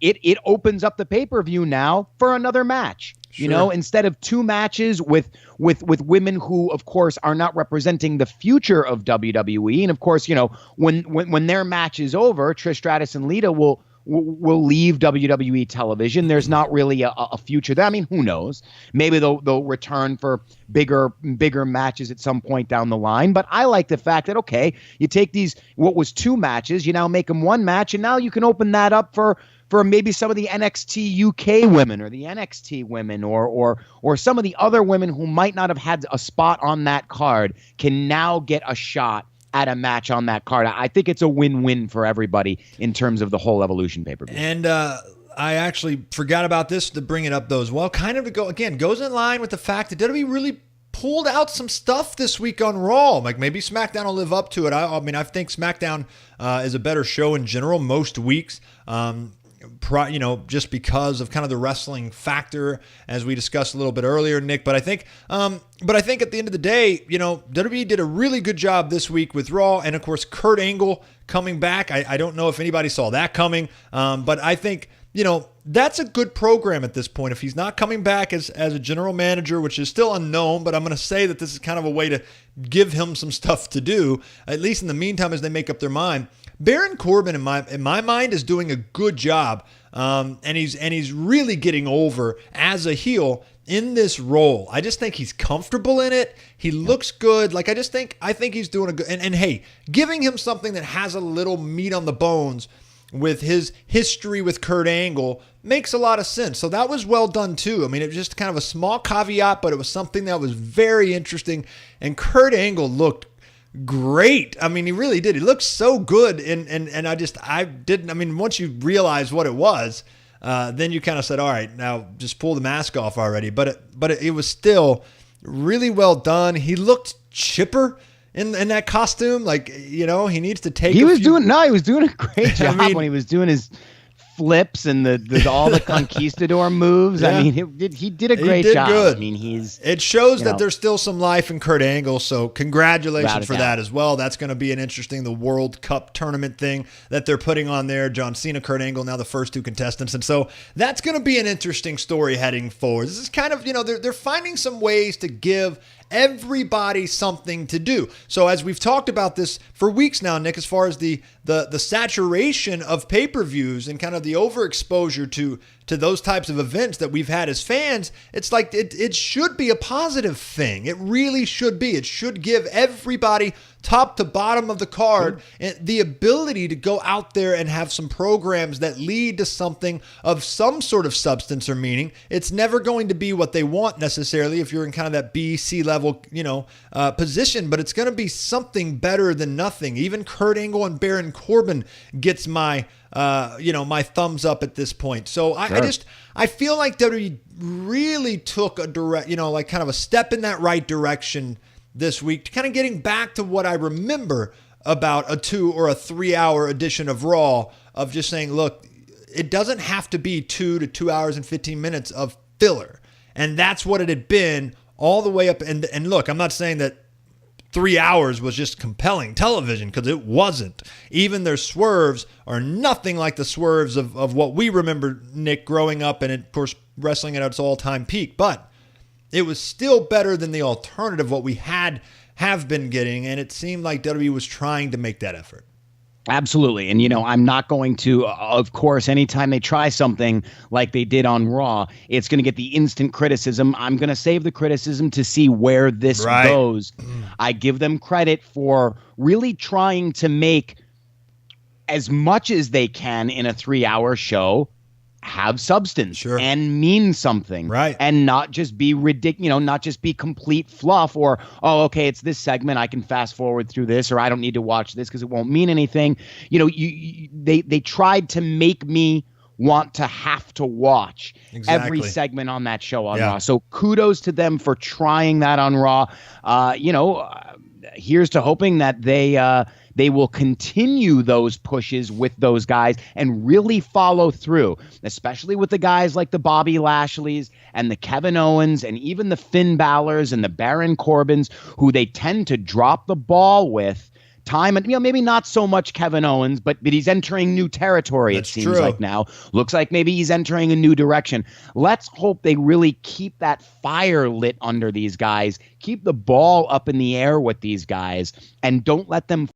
it opens up the pay-per-view now for another match. Sure. Instead of two matches with women who, of course, are not representing the future of WWE. And of course, when their match is over, Trish Stratus and Lita will leave WWE television. There's not really a future there. Who knows? Maybe they'll return for bigger matches at some point down the line. But I like the fact that, okay, you take these, what was two matches, you now make them one match, and now you can open that up for maybe some of the NXT UK women or the NXT women or some of the other women who might not have had a spot on that card can now get a shot at a match on that card. I think it's a win-win for everybody in terms of the whole Evolution pay-per-view. And I actually forgot about this to bring it up though as well. Kind of goes in line with the fact that WWE really pulled out some stuff this week on Raw. Like maybe SmackDown will live up to it. I mean, I think SmackDown is a better show in general most weeks. Just because of kind of the wrestling factor, as we discussed a little bit earlier, Nick. But I think at the end of the day, WWE did a really good job this week with Raw, and of course Kurt Angle coming back. I don't know if anybody saw that coming, but I think that's a good program at this point. If he's not coming back as a general manager, which is still unknown, but I'm going to say that this is kind of a way to give him some stuff to do, at least in the meantime as they make up their mind. Baron Corbin, in my mind, is doing a good job, and he's really getting over as a heel in this role. I just think he's comfortable in it. He looks good. Like I think he's doing a good. And hey, giving him something that has a little meat on the bones with his history with Kurt Angle makes a lot of sense. So that was well done too. I mean, it was just kind of a small caveat, but it was something that was very interesting. And Kurt Angle looked great. I mean, he really did. He looked so good. And once you realize what it was, then you kind of said, all right, now just pull the mask off already. But it was still really well done. He looked chipper in that costume. Like, he needs to take he was doing a great job when he was doing his flips and all the conquistador moves. Yeah. I mean, he did a great job. Good. I mean, it shows that there's still some life in Kurt Angle. So congratulations for that as well. That's going to be the World Cup tournament thing that they're putting on there. John Cena, Kurt Angle, now the first two contestants. And so that's going to be an interesting story heading forward. This is kind of, they're finding some ways to give everybody something to do. So as we've talked about this for weeks now, Nick, as far as the saturation of pay-per-views and kind of the overexposure to those types of events that we've had as fans, it's like it should be a positive thing. It really should be. It should give everybody, top to bottom of the card, the ability to go out there and have some programs that lead to something of some sort of substance or meaning. It's never going to be what they want necessarily if you're in kind of that B, C level, position, but it's going to be something better than nothing. Even Kurt Angle and Baron Corbin gets my thumbs up at this point. So I feel like WWE really took a kind of a step in that right direction this week, kind of getting back to what I remember about a 2 or a 3 hour edition of Raw, of just saying, look, it doesn't have to be 2 to 2 hours and 15 minutes of filler. And that's what it had been all the way up. And look, I'm not saying that 3 hours was just compelling television, because it wasn't. Even their swerves are nothing like the swerves of what we remember, Nick, growing up and, of course, wrestling at its all-time peak. But it was still better than the alternative, what we have been getting, and it seemed like WWE was trying to make that effort. Absolutely. And, I'm not going to, of course, anytime they try something like they did on Raw, it's going to get the instant criticism. I'm going to save the criticism to see where this goes. I give them credit for really trying to make as much as they can in a 3 hour show have substance and mean something, right? And not just be ridiculous, not just be complete fluff, or, oh, okay, it's this segment, I can fast forward through this, or I don't need to watch this because it won't mean anything. They tried to make me want to have to watch every segment on that show on Raw. So kudos to them for trying that on Raw. Here's to hoping that they will continue those pushes with those guys and really follow through, especially with the guys like the Bobby Lashleys and the Kevin Owens and even the Finn Balors and the Baron Corbins, who they tend to drop the ball with time. And, maybe not so much Kevin Owens, but he's entering new territory. That's, it seems like now. Looks like maybe he's entering a new direction. Let's hope they really keep that fire lit under these guys, keep the ball up in the air with these guys, and don't let them